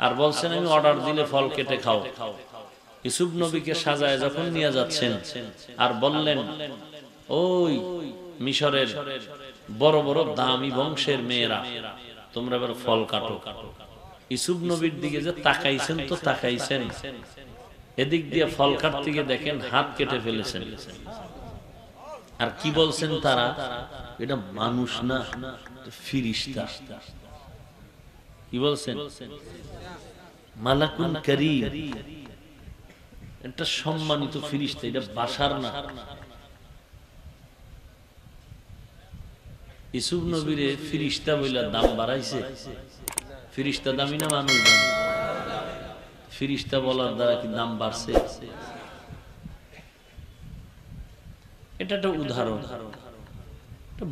আর বলছেন আমি অর্ডার দিলে ফল কেটে খাও। ইউসুফ নবীকে সাজায় যখন নিয়ে যাচ্ছেন আর বললেন ওই মিশরের বড় বড় দামি বংশের মেয়েরা তোমরা এবার ফল কাটো। ইউসুফ নবীর দিকে যে তাকাইছেন তো তাকাইছেন, এদিক দিয়ে ফল কাটতে গিয়ে দেখেন হাত কেটে ফেলেছেন। আর কি বলছেন তারা? এটা মানুষ না, ফিরিস্তা। কি বলছেন? মালাকুন কারীম, এটা সম্মানিত ফিরিস্তা, এটা বাশার না। ইউসুফ নবীরে ফিরিস্তা বইলা দাম বাড়াইছে। ফিরিস্তা দামি না মানুষ দামি? ফিরিস্তা বলার দ্বারা কি দাম বাড়ছে? এটা একটা উদাহরণ,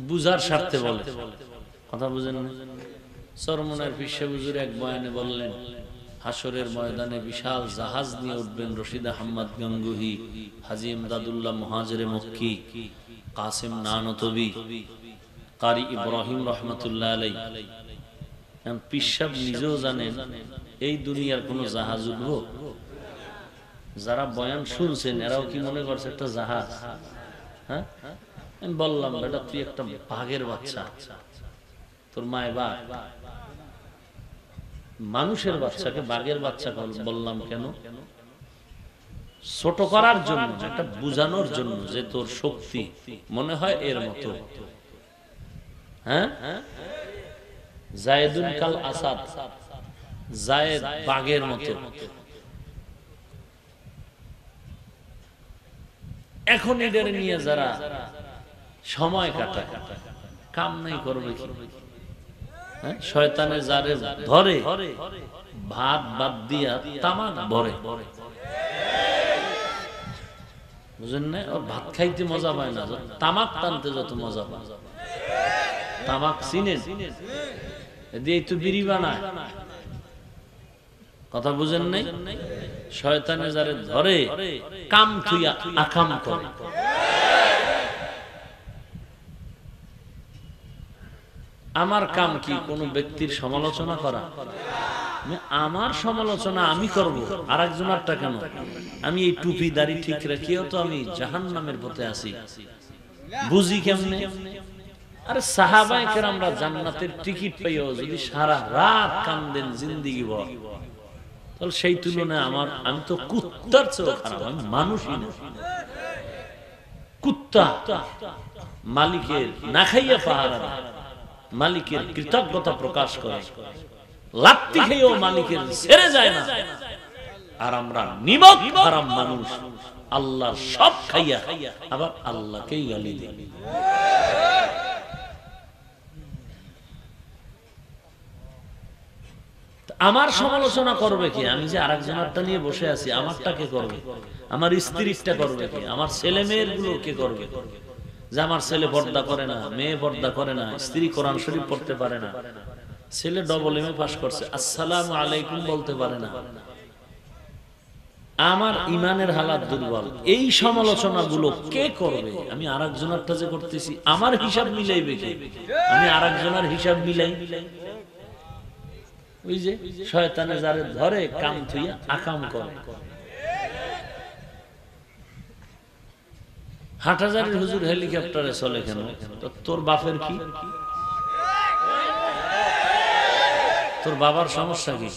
বুঝার স্বার্থে বলে। কথা বুঝেন না? চরমনার পিসা হুজুর এক বয়ানে বললেন হাসরের ময়দানে বিশাল জাহাজ নিয়ে উঠবেন রশিদ আহমদ গঙ্গুহি, হাজী ইমদাদুল্লাহ মুহাজিরে মক্কি, কাসিম নানতবি, কারি ইব্রাহিম রহমতুল্লাহ আলাইহি। পিসাব নিজেও জানেন এই দুনিয়ার কোন জাহাজ উঠবো? যারা বয়ান শুনছেন এরাও কি মনে করছে একটা জাহাজ? হ্যাঁ, আমি বললাম বেটা তুই একটা বাঘের বাচ্চা, তোর মায় বাঘ, মানুষের বাচ্চাকে বাঘের বাচ্চা বললাম কেন? ছোট করার জন্য, একটা বুঝানোর জন্য যে তোর শক্তি মনে হয় এর মতো। হ্যাঁ, জায়েদুন কাল আসাদ, জায়েদ বাঘের মতো। এখন এদের নিয়ে যারা সময় কাটায়, কাম নাই করবে কি? শয়তানে যারে ধরে ভাত বাদ দিয়া তামাক ভরে, বুঝেন না? ওর ভাত খাইতে মজা পায় না, তামাক টানতে যত মজা পায়। তামাক চিনেন? দিয়ে তো বিড়ি বানায়। কথা বুঝেন নাই? শয়তানে যারে ধরে কাম থুইয়া আকাম করে। আমার কাম কি কোন ব্যক্তির সমালোচনা করা? আমার সমালোচনা আমি করব, আর একজনেরটা কেন? আমি এই টুপি দাড়ি ঠিক রাখিও তো আমি জাহান্নামের পথে আছি, বুঝি কেমনে? আরে সাহাবায়ে কেরামরা জান্নাতের টিকিট পাইও যদি সারা রাত কান্দেন জিন্দেগি ভর, তাহলে সেই তুলনায় আমি তো কুত্তার চেয়েও খারাপ, আমি মানুষই না। কুত্তা মালিকের না খাইয়া পাহারা, মালিকের কৃতজ্ঞতা প্রকাশ করে, লাত্তি খেয়েও মালিকের ছেড়ে যায় না, আর আমরা নিমক হারাম মানুষ, আল্লাহর সব খাইয়া আবার আল্লাহকেই গালি দিই। আমার সমালোচনা করবে কি? আমি যে আরেকজনেরটা নিয়ে বসে আছি, আমারটা কে করবে? আমার স্ত্রীটা করবে কি? আমার ছেলে মেয়ের গুলো কে করবে? যে আমার ছেলে পর্দা করে না, মেয়ে পর্দা করে না, স্ত্রী কোরআন শরীফ পড়তে পারে না, ছেলে ডবল এমএ পাস করছে, আসসালামু আলাইকুম বলতে পারে না, আমার ইমানের হালাত দুর্বল, এই সমালোচনা গুলো কে করবে? আমি আরেকজনেরটা যে করতেছি, আমার হিসাব মিলাইবে কে? আমি আরেকজনের হিসাব মিলাই। ওই যে শয়তানে যারে ধরে কাম থুইয়া আকাম করে। হাটহাজারীর হুজুর হেলিকপ্টারে চলে কেন? তোর বাপের কি? তোর বাবার সমস্যা কি?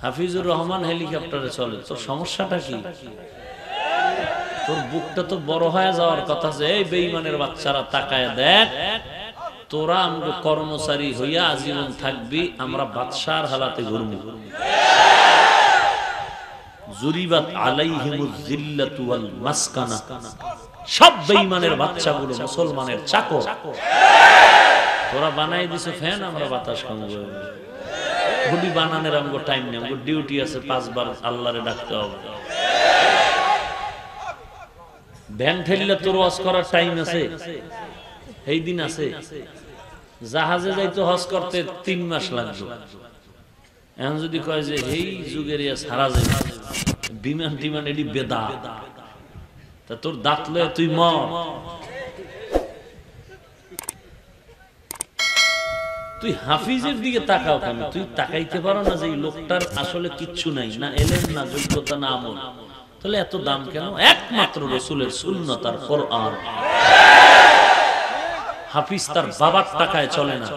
হাফিজুর রহমান হেলিকপ্টারে চলে, তোর সমস্যাটা কি? তোর বুকটা তো বড় হয়ে যাওয়ার কথা। যে এই বেঈমানের বাচ্চারা তাকায় দেখ, তোরা আমরা কর্মচারী হইয়া আজীবন থাকবি, আমরা বাদশার হালাতে ঘুরবো। জুরিবাত আলাইহিমুজ জিল্লাতু ওয়াল মাসকানা। সব বেঈমানের বাচ্চাগুলো মুসলমানের চাকর। তোরা বানাই দিছো ফ্যান, আমরা বাতাস খাবো। গুলি বানানোর আমগো টাইম নেই, আমগো ডিউটি আছে, 5 বার আল্লাহরে ডাকতে হবে। ভ্যান ঠেললে তোর ওয়াজ করার টাইম আছে? এই দিন আছে? জাহাজে যাইতো হজ করতে 3 মাস লাগবে। এখন যদি কয় যে এই যুগের সারা যায় বিমান টিমান, এটি বেদা, তা তোর দাঁত লয়ে তুই মর। তুই হাফিজের দিকে তাকাও কেন? তুই তাকাইতে পারো না যে এই লোকটার আসলে কিচ্ছু নাই, না এলেম, না যোগ্যতা, না আমল? তাহলে এত দাম কেন? একমাত্র রাসূলের সুন্নাত আর কোরআন। হাফিজ তার বাবার টাকায় চলে না,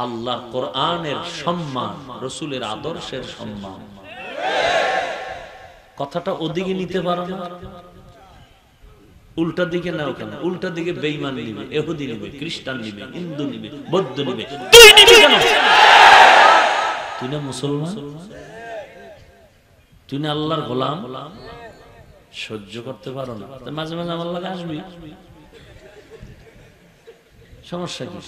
আল্লাহ কোরআনের সম্মান, রাসূলের আদর্শের সম্মান। কথাটা ওদিকে নিতে পারো না, উল্টা দিকে নাও কেন? উল্টা দিকে বেঈমান নিবে, ইহুদি নিবে, খ্রিস্টান নিবে, হিন্দু নিবে, বৌদ্ধ নিবে, তুই নিবি কেন? তুই না মুসলমান, তুই না আল্লাহর গোলাম। সহ্য করতে পারো না, মাঝে মাঝে আমার লাগে আসবি, সমস্যা কি?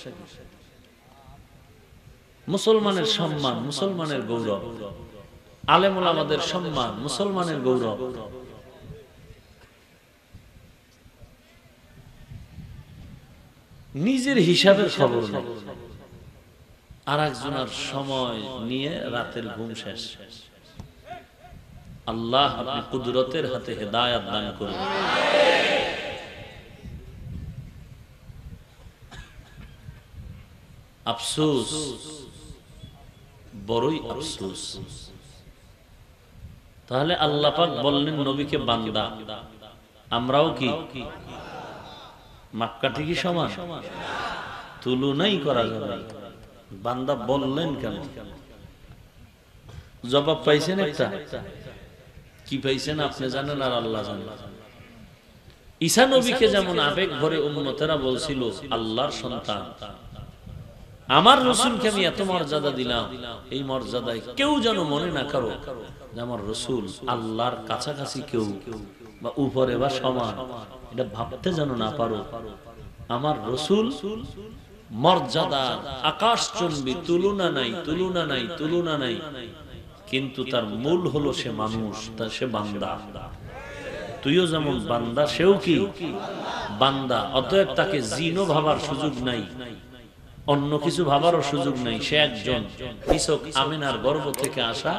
মুসলমানের সম্মান, মুসলমানের গৌরব, আলেম ওলামাদের সম্মান, মুসলমানের গৌরব। নিজের হিসাবের খবর নেই, আর একজনের সময় নিয়ে রাতের ঘুম শেষ। আল্লাহ আপনি কুদরতের হাতে হেদায়েত দান করুন। আফসোস, বড়ই আফসোস। তাহলে আল্লাহ পাক বললেন নবীকে বান্দা, আমরাও কি মাপকাঠি কি সমান? তুলনাই করা যাবে। বান্দা বললেন কেন? জবাব পাইছেন একটা? কি পাইছেন আপনি জানেন আর আল্লাহ জানেন। ঈসা নবীকে যেমন আবেগ ভরে উম্মতেরা বলছিল আল্লাহর সন্তান, আমার রাসূলকে আমি এত মর্যাদা দিলাম, এই মর্যাদায় কেউ যেন মনে না করো যে আমার রাসূল আল্লাহর কাছাকাছি কেউ বা উপরে বা সমান, এটা ভাবতে যেন না পারো। আমার রাসূল মর্যাদা আকাশচুম্বী, তুলনা নাই, তুলনা নাই, তুলনা নাই। কিন্তু তার মূল হলো সে মানুষ, তার সে বান্দা। তুইও যেমন বান্দা, সেও কি বান্দা। অতএব তাকে জিনও ভাবার সুযোগ নাই, অন্য কিছু ভাবারও সুযোগ নাই। সে একজন কৃষক আমিনার গর্ভ থেকে আসা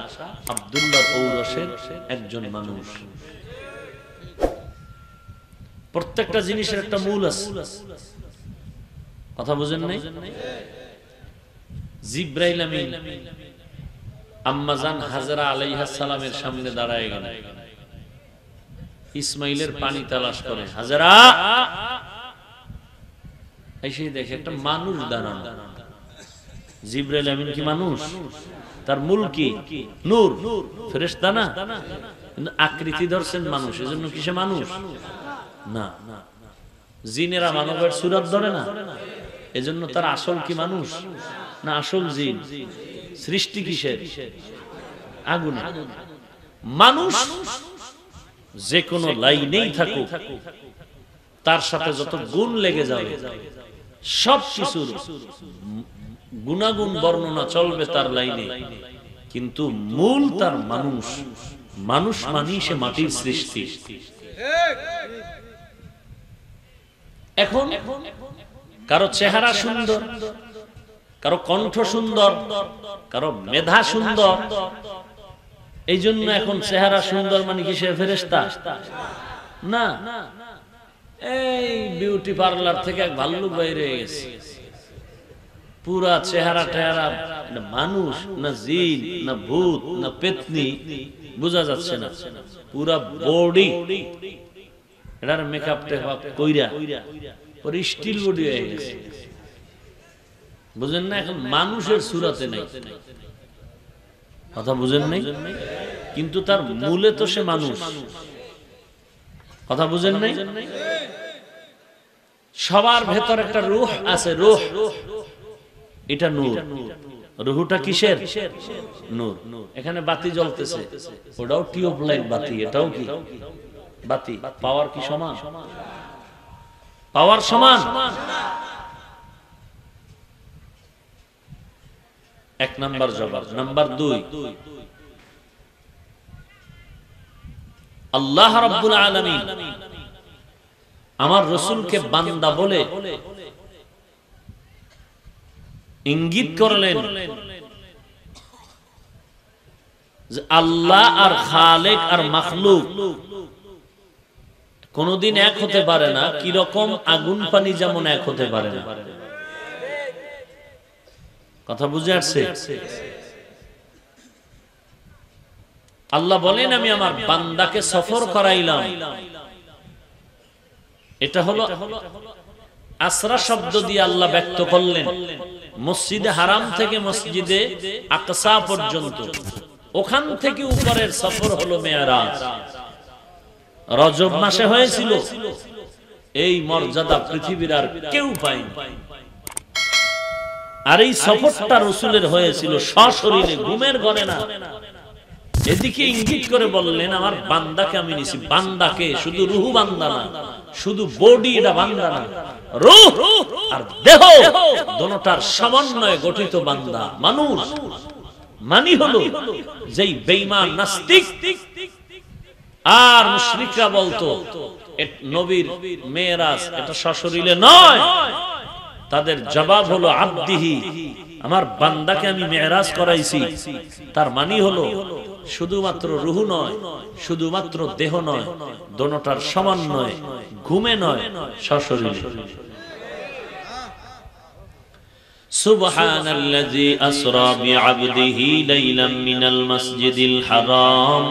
আব্দুল্লাহ ঔরসের একজন মানুষ। প্রত্যেকটা জিনিসের একটা মূল আছে, কথা বুঝেন নাই? জিব্রাইল আমিন আম্মা জান হাজরা আলাইহিস সালামের সামনে দাঁড়ায় গেলেন, ইসমাইলের পানি তালাশ করে। হাজরা এসে দেখে একটা মানুষ দাঁড়ানো। জিব্রাইল আমিন কি মানুষ? তার মূল কি? নূর, ফেরেশতা না, কিন্তু আকৃতি ধরছেন মানুষ, এজন্য কি সে মানুষ না? জিনেরা মানবের সুরত ধরে না, এজন্য তার আসল কি মানুষ না আসল জিন? সৃষ্টি কিসের? আগুন। মানুষ যে কোনো লাইনেই থাকুক তার সাথে যত গুণ লেগে যাবে সব কিছুর গুণাগুণ বর্ণনা চলবে তার লাইনে, কিন্তু মূল তার মানুষ। মানুষ মানি সে মাটির সৃষ্টি। এখন কারো চেহারা সুন্দর, কারো কণ্ঠ সুন্দর, কারো মেধা সুন্দর, এই জন্য এখন চেহারা সুন্দর মানে কি সে ফেরেশতা? না, এই বিউটি পার্লার থেকে এক ভাল্লুক বাইরে গেছে, পুরা চেহারা টেহারা মানুষ না জিন না ভূত না পেতনি বোঝা যাচ্ছে না, পুরা বডি এটার মেকআপ টেকআপ কইরা পরে স্টিল বডি হয়ে গেছে। বুঝেন না? এখন মানুষের সুরাতে নাই, কথা বুঝেন নাই? কিন্তু তার মূলে তো সে মানুষ, কথা বুঝেন নাই? সবার ভেতর একটা রূহ আছে, রূহ, এটা নূর। রূহটা কিসের? নূর। এখানে বাতি জ্বলতেছে, ওটাও টিউবলাইট বাতি, এটাও কি বাতি। পাওয়ার কি সমান? পাওয়ার সমান। এক নাম্বার জবাব। নাম্বার 2, আল্লাহ রাব্বুল আলামিন আমার রাসূলকে বান্দা বলে ইঙ্গিত করলেন যে আল্লাহ আর খালেক আর মাখলুক কোনদিন এক হতে পারে না। কি রকম? আগুন পানি যেমন এক হতে পারে না। কথা বুঝে আসছে? আল্লাহ বলেন আমি আমার বান্দাকে সফর করাইলাম। এটা হলো আসরা শব্দ দিয়ে আল্লাহ ব্যক্ত করলেন। মসজিদে হারাম থেকে মসজিদে আকসা পর্যন্ত, ওখান থেকে উপরের সফর হলো মেরাজ। রজব মাসে হয়েছিল। এই মর্যাদা পৃথিবীর আর কেউ পায়নি। আর এই সফরটা রাসূলের হয়েছিল সশরীরে, ঘুমের ঘরে না। এদিকে ইঙ্গিত করে বললেন আমার বান্দাকে আমি নিছি। বান্দাকে শুধু রূহ বান্দা না, শুধু বডি এটা বান্দা না, রূহ আর দেহ দুটোটার সমন্বয়ে গঠিত বান্দা মানুষ। মানি হলো যেই বেঈমান নাস্তিক আর মুশরিকরা বলতো নবীর মেরাজ এটা সশরীরে নয়, তাদের জবাব হলো আব্দিহি, আমার বান্দাকে আমি মেরাজ করাইছি। তার মানি হলো শুধুমাত্র রূহ নয়, শুধুমাত্র দেহ নয়, দুটোটার সমন্বয়, ঘুমে নয়, সশরীরে। সুবহানাল্লাযী আসরা বিআবদিহি লাইলাম মিনাল মাসজিদিল হারাম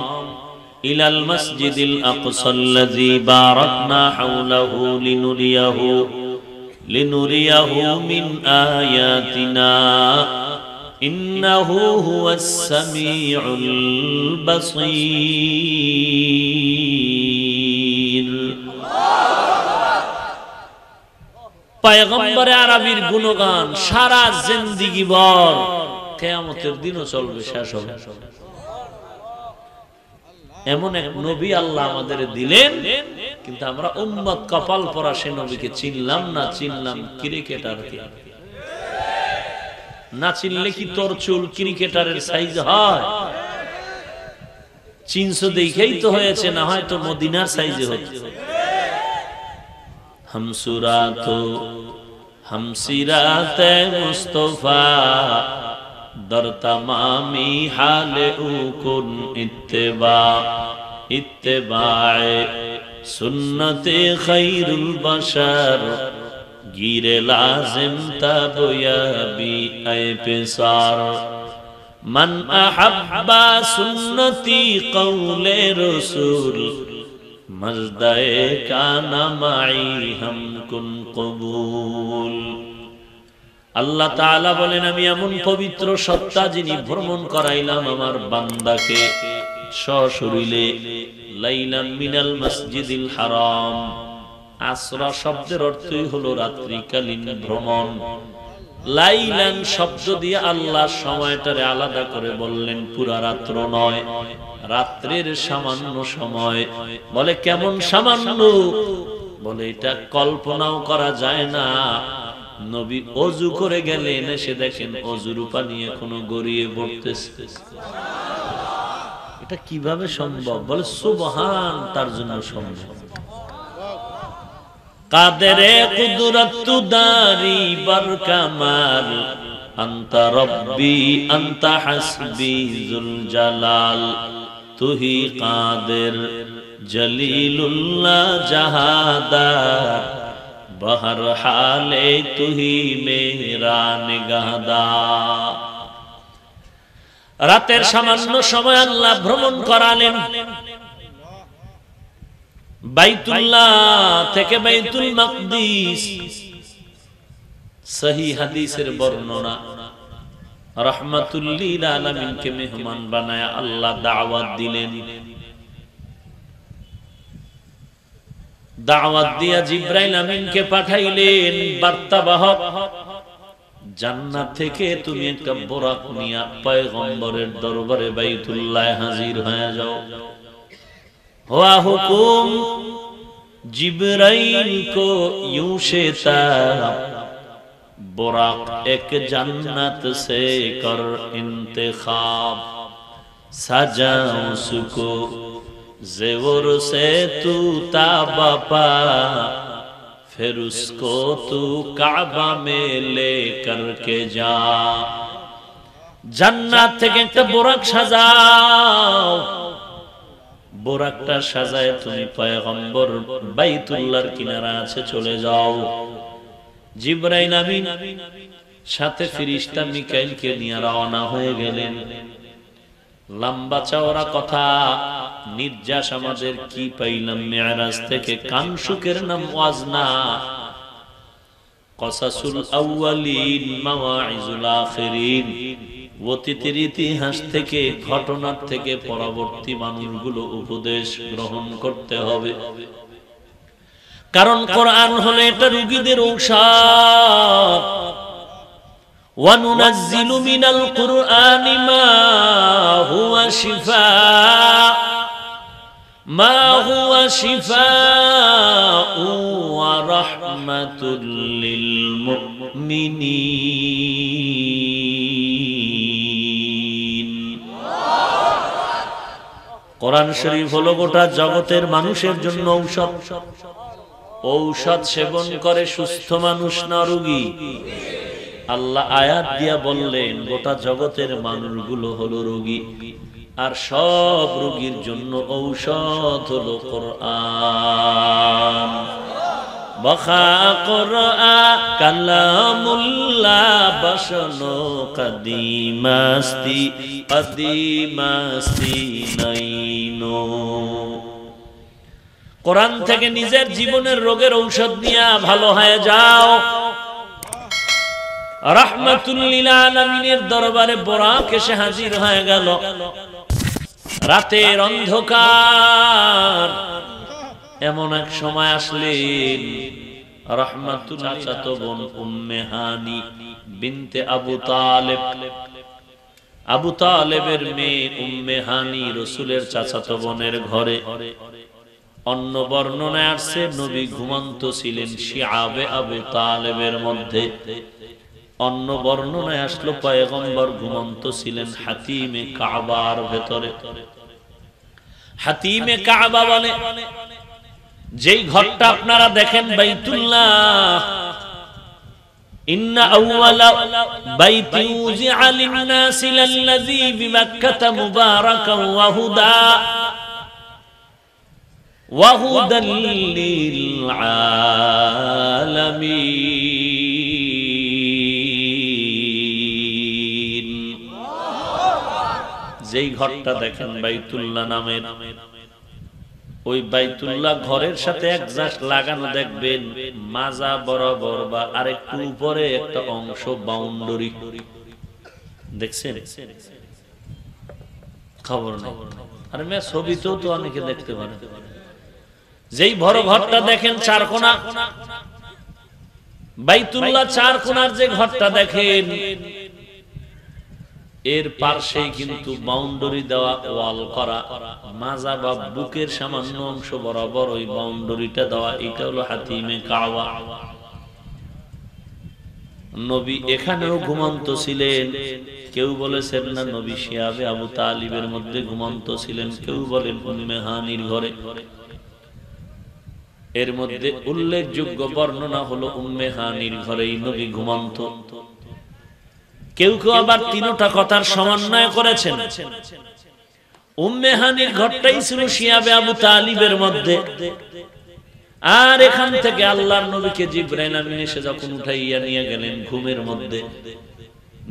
ইলাল মাসজিদিল আকসাল্লাযী বারাকনা হাওলাহু লিনুরিয়াহু মিন আয়াতিনা ইন্নাহু হুয়াস সামিউল বাসীর। পয়গম্বরে আরবীর গুণগান সারা জিন্দেগি ভর, কিয়ামতের দিনও চলবে, শেষ হবে। এমন এক নবী আল্লাহ আমাদের দিলেন, কিন্তু আমরা উম্মত কপাল পরা সে নবীকে চিনলাম না। চিনলাম ক্রিকেটারকে। না চিনলে কি তোর চুল ক্রিকেটারের সাইজ হয়? চিনছো দেখেই তো হয়েছে, না হয়তো মদিনার সাইজে হচ্ছে। হামসিরাতে মুস্তফা দর তমামি হালে উকুন ইত্তেবায়ে সুন্নতে খায়রুল বশর গিরে লাজিম তাবয়াবি আয় পেসার মান আহাব্বা সুন্নতি কওলে রাসূল মজদায়ে কানা মাই হামকুন কবুল। আল্লাহ তাআলা বলেন আমি এমন পবিত্র সত্তা যিনি ভ্রমণ করাইলাম আমার বান্দাকে সশরীরে লাইলাম মিনাল মসজিদিল হারাম। আসরা শব্দের অর্থই হলো রাত্রিকালীন ভ্রমণ। লাইলান শব্দ দিয়ে আল্লাহ সময়টারে আলাদা করে বললেন, পুরা রাত্র নয়, রাত্রের সামান্য সময়। বলে কেমন সামান্য? বলে এটা কল্পনাও করা যায় না। নবী অজু করে গেলেন, এসে দেখেন অজুর পানি এখনো গড়িয়ে পড়তেছে। এটা কিভাবে সম্ভব? বলে সুবহান, তার জন্য সম্ভব। কাদেরে কুদরত দারি বার কামাল, আনতা রব্বি আনতা হাসবি জুল জালাল, তুহি কাদের জলিলুল্লাহ জাহাদার, বহর হালে তুহি মেরা নিগাহদার। রাতের সামান্য সময় আল্লাহ ভ্রমণ করালেন বাইতুল্লাহ থেকে বাইতুল মাকদিস। সহিহ হাদিসের বর্ণনা, রাহমাতুল লিল আলামিনকে মেহমান বানায়া আল্লাহ দাওয়াত দিলেন। দাওয়াত দিয়া জিবরাইল আমিনকে পাঠাইলেন বার্তাবাহক, জান্নাত থেকে তুমি একটা বোরাক নিয়া পয়গম্বরের দরবারে বাইতুল্লাহ হাজির হয়ে যাও। हुआ हुकुम जिब्राइल को यूं से था, बुराक एक जन्नत से कर इंतखाब, सजा उसको जेवर से तू ताबा पा, फिर उसको तू काबा में ले करके जा। जन्नत থেকে একটা বোরাক সাজাও, বোরাকটা সাজায় তুমি পয়গম্বর বাইতুল্লাহর কিনারা আছে চলে যাও। জিবরাইল আমিন সাথে ফেরেশতা মিকাইলকে নিয়ে রওনা হয়ে গেলেন। লম্বা চওড়া কথা, নির্যাস আমাদের কি পাইলাম মেরাজ থেকে? কানসুকের নাম ওয়াজ না, কসাসুল আউয়ালিন মাওয়াইজুল আখিরিন। অতীতের ইতিহাস থেকে, ঘটনার থেকে পরবর্তী মানুষগুলো উপদেশ গ্রহণ করতে হবে। কারণ কোরআন হলো এটা রোগীদের ঔষধ। ওয়ানুনাজ্জিলু মিনাল কুরআনি মা হুয়া শিফাউ ওয়া রাহমাতুল লিল মুমিনিন। কোরআন শরীফ হলো গোটা জগতের মানুষের জন্য ঔষধ। ঔষধ সেবন করে সুস্থ মানুষ না রোগী? আল্লাহ আয়াত দিয়া বললেন গোটা জগতের মানুষগুলো হলো রোগী, আর সব রোগীর জন্য ঔষধ হলো কোরআন। বখা কোরআন কালামুল্লাহ বসনো কদিমাস্তি কদিমাস্তি নাইনো। কোরআন থেকে নিজের জীবনের রোগের ঔষধ নিয়ে ভালো হয়ে যাও। রাহমাতুল লিল আলামিনের দরবারে বোরাক এসে হাজির হয়ে গেল। রাতের অন্ধকার, এমন এক সময় আসলেন রাহমাতুল চাচাতো বোন উম্মে হানি বিনতে আবু তালেব। আবু তালেবের মেয়ে উম্মে হানি রাসূলের চাচাতো বোনের ঘরে। অন্য বর্ণনায় আসছে নবী ঘুমন্ত ছিলেন শিআবে আবু তালেবের মধ্যে। অন্য বর্ণনায় আসলো পয়গম্বর ঘুমন্ত ছিলেন হাতিমে কাবার ভেতরে। হাতিমে কাবা বলে যেই ঘরটা আপনারা দেখেন বাইতুল্লাহ, ইন্না আউওয়ালা বাইতি উযিআ লিন-নাসি লাল্লাযী বিমাক্কাতা মুবারাকান ওয়া হুদা ওয়া হুদাল লিল আলামিন। যেই ঘরটা দেখেন বাইতুল্লাহ নামের, ওই বাইতুল্লাহ ঘরের সাথে একজাস্ট লাগানো দেখবেন মাজা বরাবর বা আরেকটু উপরে একটা অংশ বাউন্ডারি দেখছেন? খবর নেই, আরে মেয়ে ছবিতেও তো অনেকে দেখতে পারে। যেই বড় ঘরটা দেখেন চারকোনা, বাইতুল্লাহ চার কোণার যে ঘরটা দেখেন, এর পাশে কিন্তু বাউন্ডারি দেওয়া, ওয়াল করা, মাজা বা বুকের সামান্য অংশ বরাবর ওই বাউন্ডারিটা দেওয়া, এটা হলো হাতিমে কাবা। নবী এখানেও ঘুমন্ত ছিলেন। কেউ বলেছেন না নবী শিয়াবে আবু তালিবের মধ্যে ঘুমন্ত ছিলেন, কেউ বলেন উম্মে হানির ঘরে। এর মধ্যে উল্লেখযোগ্য বর্ণনা হলো উম্মে হানির ঘরেই নবী ঘুমন্ত। কেউ কেউ আবার তিনটা কথার সমন্বয় করেছেন। উম্মে হানির ঘরটাই ছিল শিয়াবে আবু তালিবের মধ্যে, আর এখান থেকে আল্লাহর নবীকে জিবরাইল আমিন এসে যখন উঠাইয়া নিয়ে গেলেন ঘুমের মধ্যে,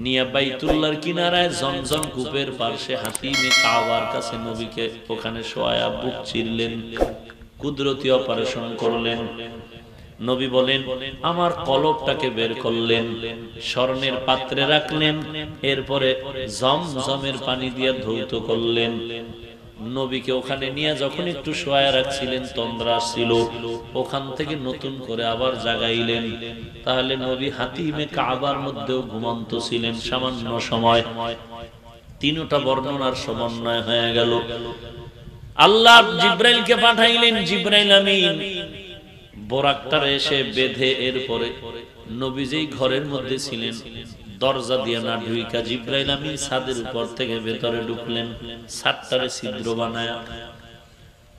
নিয়ে বাইতুল্লাহর কিনারায় জমজম কূপের পাশে হাতিমে কাবার কাছে নবীকে ওখানে শোয়া বুক চিরলেন, কুদরতি অপারেশন করলেন। নবী বলেন আমার কলবটাকে বের করলেন, স্বর্ণের পাত্রে রাখলেন, এরপরে জমজমের পানি দিয়ে ধৌত করলেন। নবীকে ওখানে নিয়ে যখন একটু শোয়া রাখছিলেন, তন্দ্রা ছিল, ওখান থেকে নতুন করে আবার জাগাইলেন। তাহলে নবী হাতিমে কাবার মধ্যেও ঘুমন্ত ছিলেন সামান্য সময়। তিনটা বর্ণনার সমন্বয় হয়ে গেল। আল্লাহ জিবরাইলকে পাঠাইলেন, জিবরাইল আমিন বোরাকটা এসে বেঁধে, এরপরে নবী যেই ঘরের মধ্যে ছিলেন দরজা দিয়ে না ঢুইকা জিবরাইল আমিন ছাদের উপর থেকে ভেতরে ঢুকলেন, ছাদটারে ছিদ্র বানায়।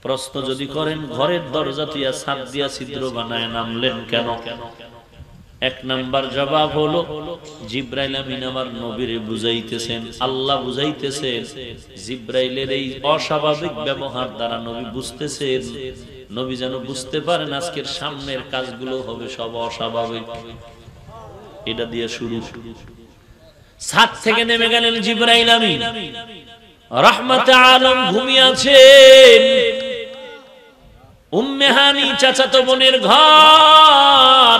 প্রশ্ন যদি করেন ঘরের দরজা দিয়া ছাদ দিয়া ছিদ্র বানায় নামলেন কেন? এক নাম্বার জবাব হলো জিবরাইল আমিন আমার নবীরে বুঝাইতেছেন, আল্লাহ বুঝাইতেছেন। জিবরাইলের এই অস্বাভাবিক ব্যবহার দ্বারা নবী বুঝতেছেন, নবী যেন বুঝতে পারেন আজকের সামনের কাজগুলো হবে সব অস্বাভাবিক। এটা দিয়ে শুরু। ছাদ থেকে নেমে গেলেন জিবরাইল আমিন, রাহমাতে আলম ঘুমিয়ে আছেন। উম্মে হানি চাচাতো বোনের ঘর।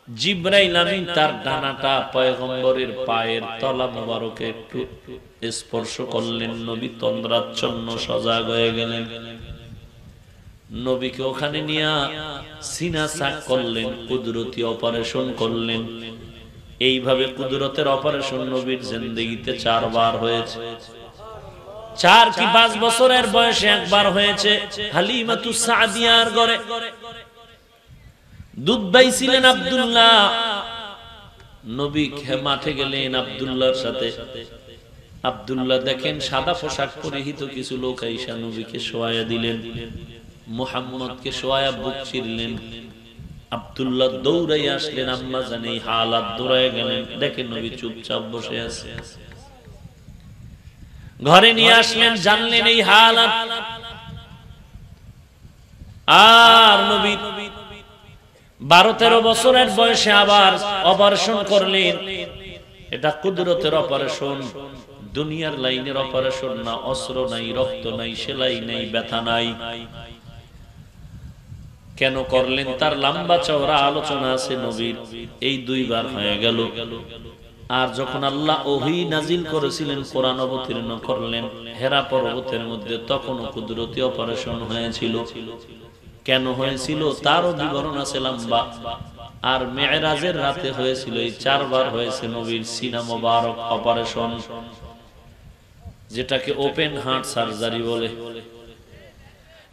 জিবরাইল আমিন তার ডানাটা পয়গম্বরের পায়ের তলা মোবারকে একটু স্পর্শ করলেন। নবী তন্দ্রাচ্ছন্ন সজাগ হয়ে গেলেন। নবীকে ওখানে নিয়ে সিনা সাক করলেন, কুদরতি অপারেশন করলেন। এইভাবে কুদরতের অপারেশন নবীর জিন্দেগিতে 4 বার হয়েছে। 4 কি 5 বছরের বয়সে একবার হয়েছে হালিমাতুস সাদিয়ার ঘরে। দুধ বাইছিলেন আব্দুল্লাহ। নবী মাঠে গেলেন আব্দুল্লাহর সাথে। আব্দুল্লাহ দেখেন সাদা পোশাক পরিহিত কিছু লোক আইসা নবীকে শোয়া দিলেন, মুহাম্মদকে শোয়া বুক চিরলেন। আব্দুল্লাহ দৌড়াই আসলেন, আম্মা জান এই হালাত, দৌড়ায় গেলেন, দেখেন নবী চুপচাপ বসে আছে। ঘরে নিয়ে আসলেন, জানলেন এই হালাত। আর নবী 12-13 বছরের বয়সে আবার অপারেশন করলেন। এটা কুদরতের অপারেশন, দুনিয়ার লাইনের অপারেশন না। অস্ত্র নাই, রক্ত নাই, সেলাই নাই, ব্যথা নাই। কেন করলেন তার লম্বা চওড়া আলোচনা আছে নবীর। এই 2 বার হয়ে গেল। আর যখন আল্লাহ ওহী নাজিল করেছিলেন, কোরআন অবতীর্ণ করলেন হেরা পর্বতের মধ্যে, তখনও কুদরতি অপারেশন হয়েছিল। কেন হয়েছিল তারও বিবরণ আছে লম্বা। আর মেরাজের রাতে হয়েছিল। এই 4 বার হয়েছে নবীর সিনা মোবারক অপারেশন, যেটাকে ওপেন হার্ট সার্জারি বলে।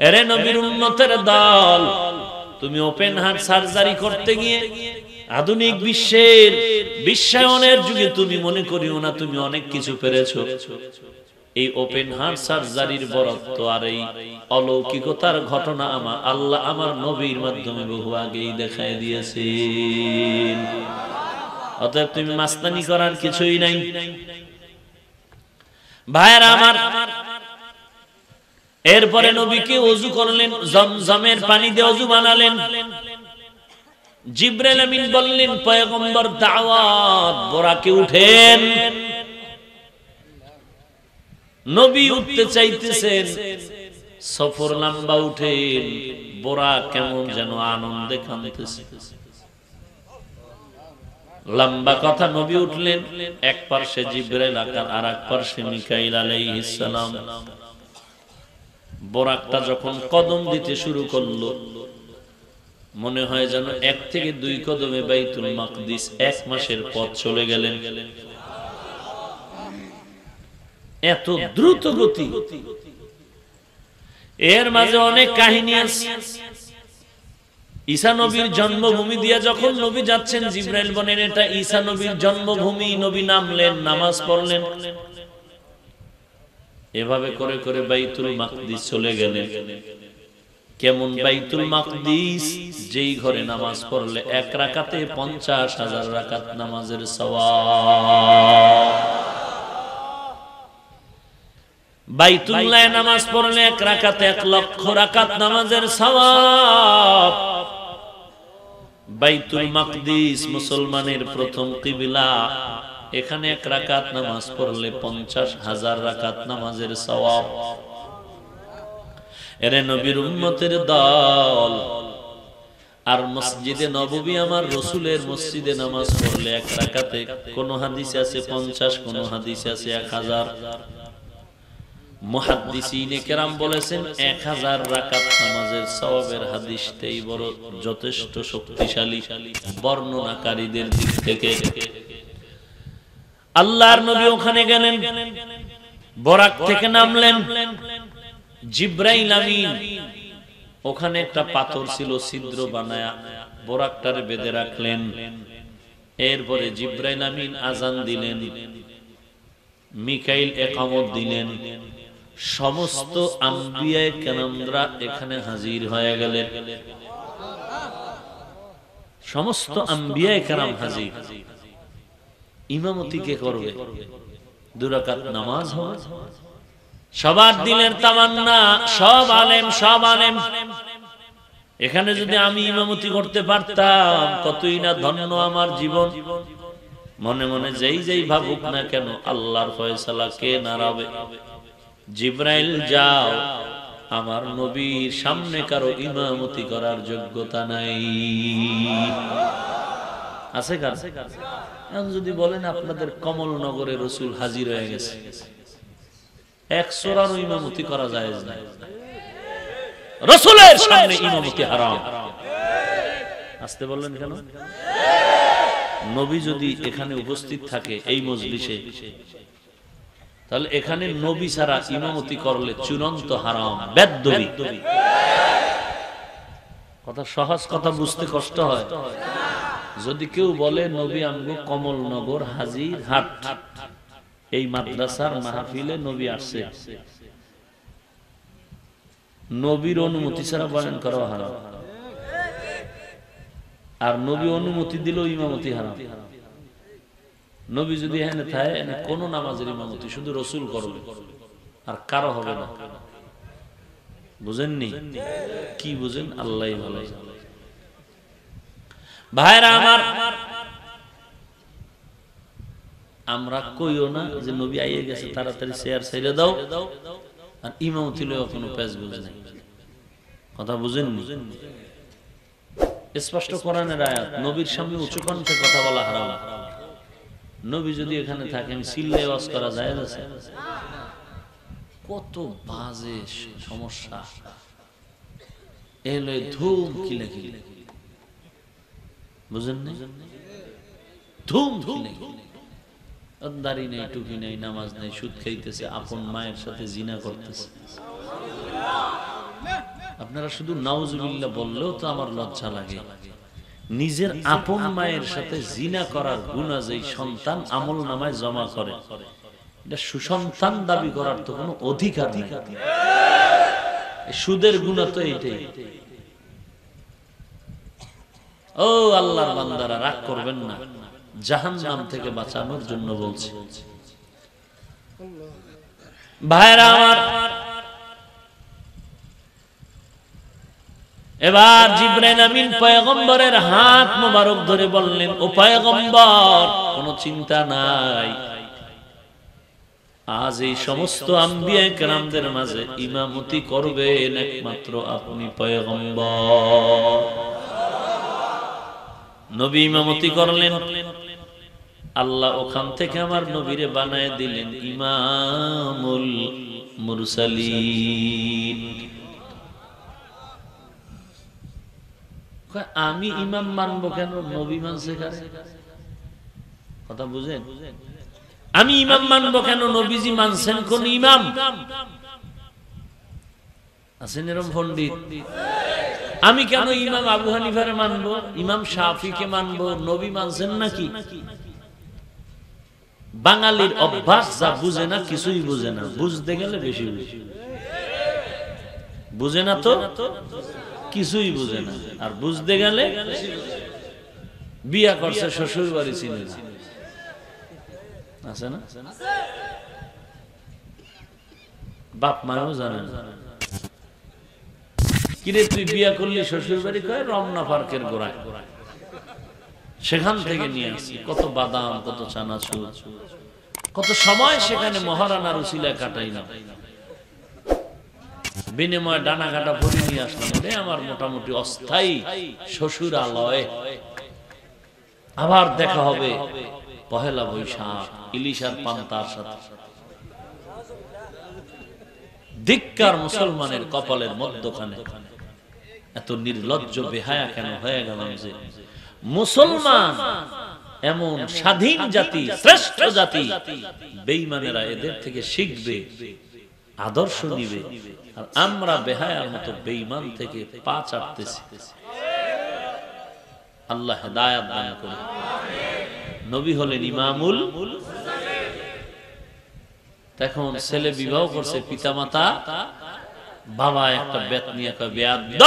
এরে নবীর উম্মতের দল, তুমি ওপেন হার্ট সার্জারি করতে গিয়ে আধুনিক বিশ্বের বিশ্বায়নের যুগে তুমি মনে করিও না তুমি অনেক কিছু পেরেছো। এই ওপেন হার্ট সার্জারির বরত্ব আর এই অলৌকিকতার ঘটনা আল্লাহ আমার নবীর মাধ্যমে বহু আগেই দেখায় দিয়েছেন। অতএব তুমি মাস্তানি করার কিছুই নাই। ভাইরা আমার, এরপরে নবীকে ওযু করলেন, জমজমের পানি দিয়ে ওযু বানালেন। জিবরাইল আমিন বললেন পয়গম্বর দাওয়াত, বোরাকে উঠেন। নবী উঠতে চাইতেছেন, সফর লম্বা, উঠেন। বোরা কেমন যেন আনন্দে কাঁদতেছে। লম্বা কথা, নবী উঠলেন। এক পার্শ্বে জিবরাইল আর এক পার্শ্বে মিকাইল আলাইহিস সালাম। বোরাকটা যখন কদম দিতে শুরু করলো, মনে হয় যেন 1 থেকে 2 কদমে বাইতুল মাকদিস 1 মাসের পথ চলে গেলেন, এত দ্রুত গতি। এর মাঝে অনেক কাহিনী আছে। ঈসা নবীর জন্মভূমি দিয়ে যখন নবী যাচ্ছেন, জিবরাইল বলেন এটা ঈসা নবীর জন্মভূমি। নবী নামলেন, নামাজ পড়লেন, এভাবে করে করে বাইতুল মাকদিস চলে গেলেন। কেমন বাইতুল মাকদিস? যেই ঘরে নামাজ পড়লে 1 রাকাতে 50,000 রাকাত নামাজের সওয়াব। বাইতুল্লাহ নামাজ পড়লে 1 রাকাতে 1 লক্ষ রাকাত নামাজের সওয়াব। বাইতুল মাকদিস মুসলমানের প্রথম কিবলা, এখানে 1 রাকাত নামাজ পড়লে 50,000 রাকাত নামাজের সওয়াব। এরে নবীর উম্মতের দল। আর মসজিদে নববী আমার রাসূলের মসজিদে নামাজ পড়লে 1 রাকাতে কোন হাদিসে আছে 50, কোন হাদিসে আছে 1000। মুহাদ্দিসিনে কেরাম বলেছেন 1000 রাকাত নামাজের সওয়াবের হাদিসটাই বড় যথেষ্ট শক্তিশালী বর্ণনাকারীদের দিক থেকে। আল্লাহর নবী ওখানে গেলেন, বরাক থেকে নামলেন। জিবরাইল আমিন ওখানে একটা পাথর ছিল, ছিদ্র বানায়া বরাকটারে বেঁধে রাখলেন। এরপরে জিবরাইল আমিন আজান দিলেন, মিকাইল ইকামত দিলেন। সমস্ত আম্বিয়ায়ে কেরামরা এখানে হাজির হয়ে গেলেন। সমস্ত আম্বিয়ায়ে কেরাম হাজির। ইমামতি কে করবে? 2 রাকাত নামাজ হবে। সবার দিলের তামান্না, সব আলেম এখানে যদি আমি ইমামতি করতে পারতাম কতই না ধন্য আমার জীবন। মনে মনে যেই ভাবুক না কেন, আল্লাহর ফয়সালা কে নাড়াবে? জিবরাইল যাও, আমার নবীর সামনে কারো ইমামতি করার যোগ্যতা নাই। আছে কার? এখন যদি বলেন আপনাদের কমলনগরে রাসূল হাজির হয়ে গেছে, 100 ইমামতি করা জায়েজ না। রাসূলের সামনে ইমামতি হারাম। আসতে বললেন কেন? নবী যদি এখানে উপস্থিত থাকে এই মজলিসে, তাহলে এখানে নবী ছাড়া ইমামতি করলে চূড়ান্ত হারাম, বেদবি। কথা সহজ, কথা বুঝতে কষ্ট হয়। যদি কেউ বলে নবী আমগো কমলনগর হাজির হাট এই মাদ্রাসার মাহফিলে নবী আসছে, নবীর অনুমতি ছাড়া বয়ান করা হারাম। আর নবী অনুমতি দিলেও ইমামতি হারাম। নবী যদি এখানে থাকে, কোন নামাজের ইমামতি শুধু রাসূল করবে, আর কারো হবে না। বুঝেননি? কি বুঝেন? আল্লাহই ভালো। ভাইরা আমার, আমরা কইও না যে নবী আইয়ে গেছে তাড়াতাড়ি চেয়ার ছেড়ে দাও, আর ইমামতি লইও কোনো পেজ বুঝে নাই। কথা বুঝেননি? স্পষ্ট কোরআনের আয়াত, নবীর সামনে উঁচু কণ্ঠে কথা বলা হারাম। নবী যদি এখানে থাকেন চিল্লায় ওয়াজ করা যায় না? কত বাজে সমস্যা। এলো ধুম কিলে কিলে, বুঝেন না? ধুম কিলে কিলে, দাড়ি নেই, টুপি নেই, নামাজ নেই, সুদ খাইতেছে, আপন মায়ের সাথে জিনা করতেছে। আপনারা শুধু নাউজুবিল্লাহ বললেও তো আমার লজ্জা লাগে। নিজের আপন মায়ের সাথে জিনা করার গুনাহ যেই সন্তান আমল নামায় জমা করে, এটা সুসন্তান দাবি করার তো কোনো অধিকার নেই। সুদের গুনাহ তো এইটাই। ও আল্লাহর বান্দারা, রাগ করবেন না, জাহান্নাম থেকে বাঁচানোর জন্য বলছি। ভাইরা আমার, এবার জিবরাইল আমিন পয়গম্বরের হাত মোবারক ধরে বললেন, ও পয়গম্বর, কোনো চিন্তা নাই, আজ এই সমস্ত আম্বিয়া কেরামদের মাঝে ইমামতি করবেন একমাত্র আপনি পয়গম্বর। নবী ইমামতি করলেন। আল্লাহ ওখান থেকে আমার নবীরে বানায় দিলেন ইমামুল মুরসালিন। আমি ইমাম মানবো কেন, নবী মানছে কারে? কথা বুঝেন? আমি ইমাম মানবো কেন, নবীজি মানছেন কোন ইমাম? আছেন এরকম পণ্ডিত? আমি কেন ইমাম আবু হানিফারে মানবো, ইমাম শাফিকে মানবো, নবী মানছেন নাকি? বাঙালির অভ্যাস, যা বুঝে না কিছুই বুঝে না, বুঝতে গেলে বেশি বেশি বুঝে না, তো কিছুই বুঝে না, আর বুঝতে গেলে বিয়া করছে শ্বশুর বাড়ি চিনে না, আছে না? বাপ মাও জানে না। কিরে তুই বিয়া করলি শ্বশুর বাড়ি? কয় রমনা পার্কের গোড়ায়, সেখান থেকে নিয়ে আসছি। কত বাদাম, কত চানাচুর, কত সময় সেখানে মহারানার উসিলায় কাটাইলাম, বিনিময়ে ডানা কাটা ভরে নিয়ে আসলাম। রে আমার মোটামুটি অস্থায়ী শ্বশুরালয়। আবার দেখা হবে পহেলা বৈশাখ ইলিশার পান্তার সাথে। ধিক্কার মুসলমানের কপালের মধ্যখানে এত নির্লজ্জ বেহায়া কেন হয়ে গেলাম যে মুসলমান এমন স্বাধীন জাতি, শ্রেষ্ঠ জাতি, বেঈমানেরা এদের থেকে শিখবে, আদর্শ নিবে, আর আমরা বেহায়ার মতো বেঈমান থেকে পা চাটতেছি। আল্লাহ হেদায়েত দান করুন। নবী হলেন ইমামুল। এখন ছেলে বিবাহ করছে, পিতামাতা বাবা একটা বেত নিয়ে কয় বেয়াদব,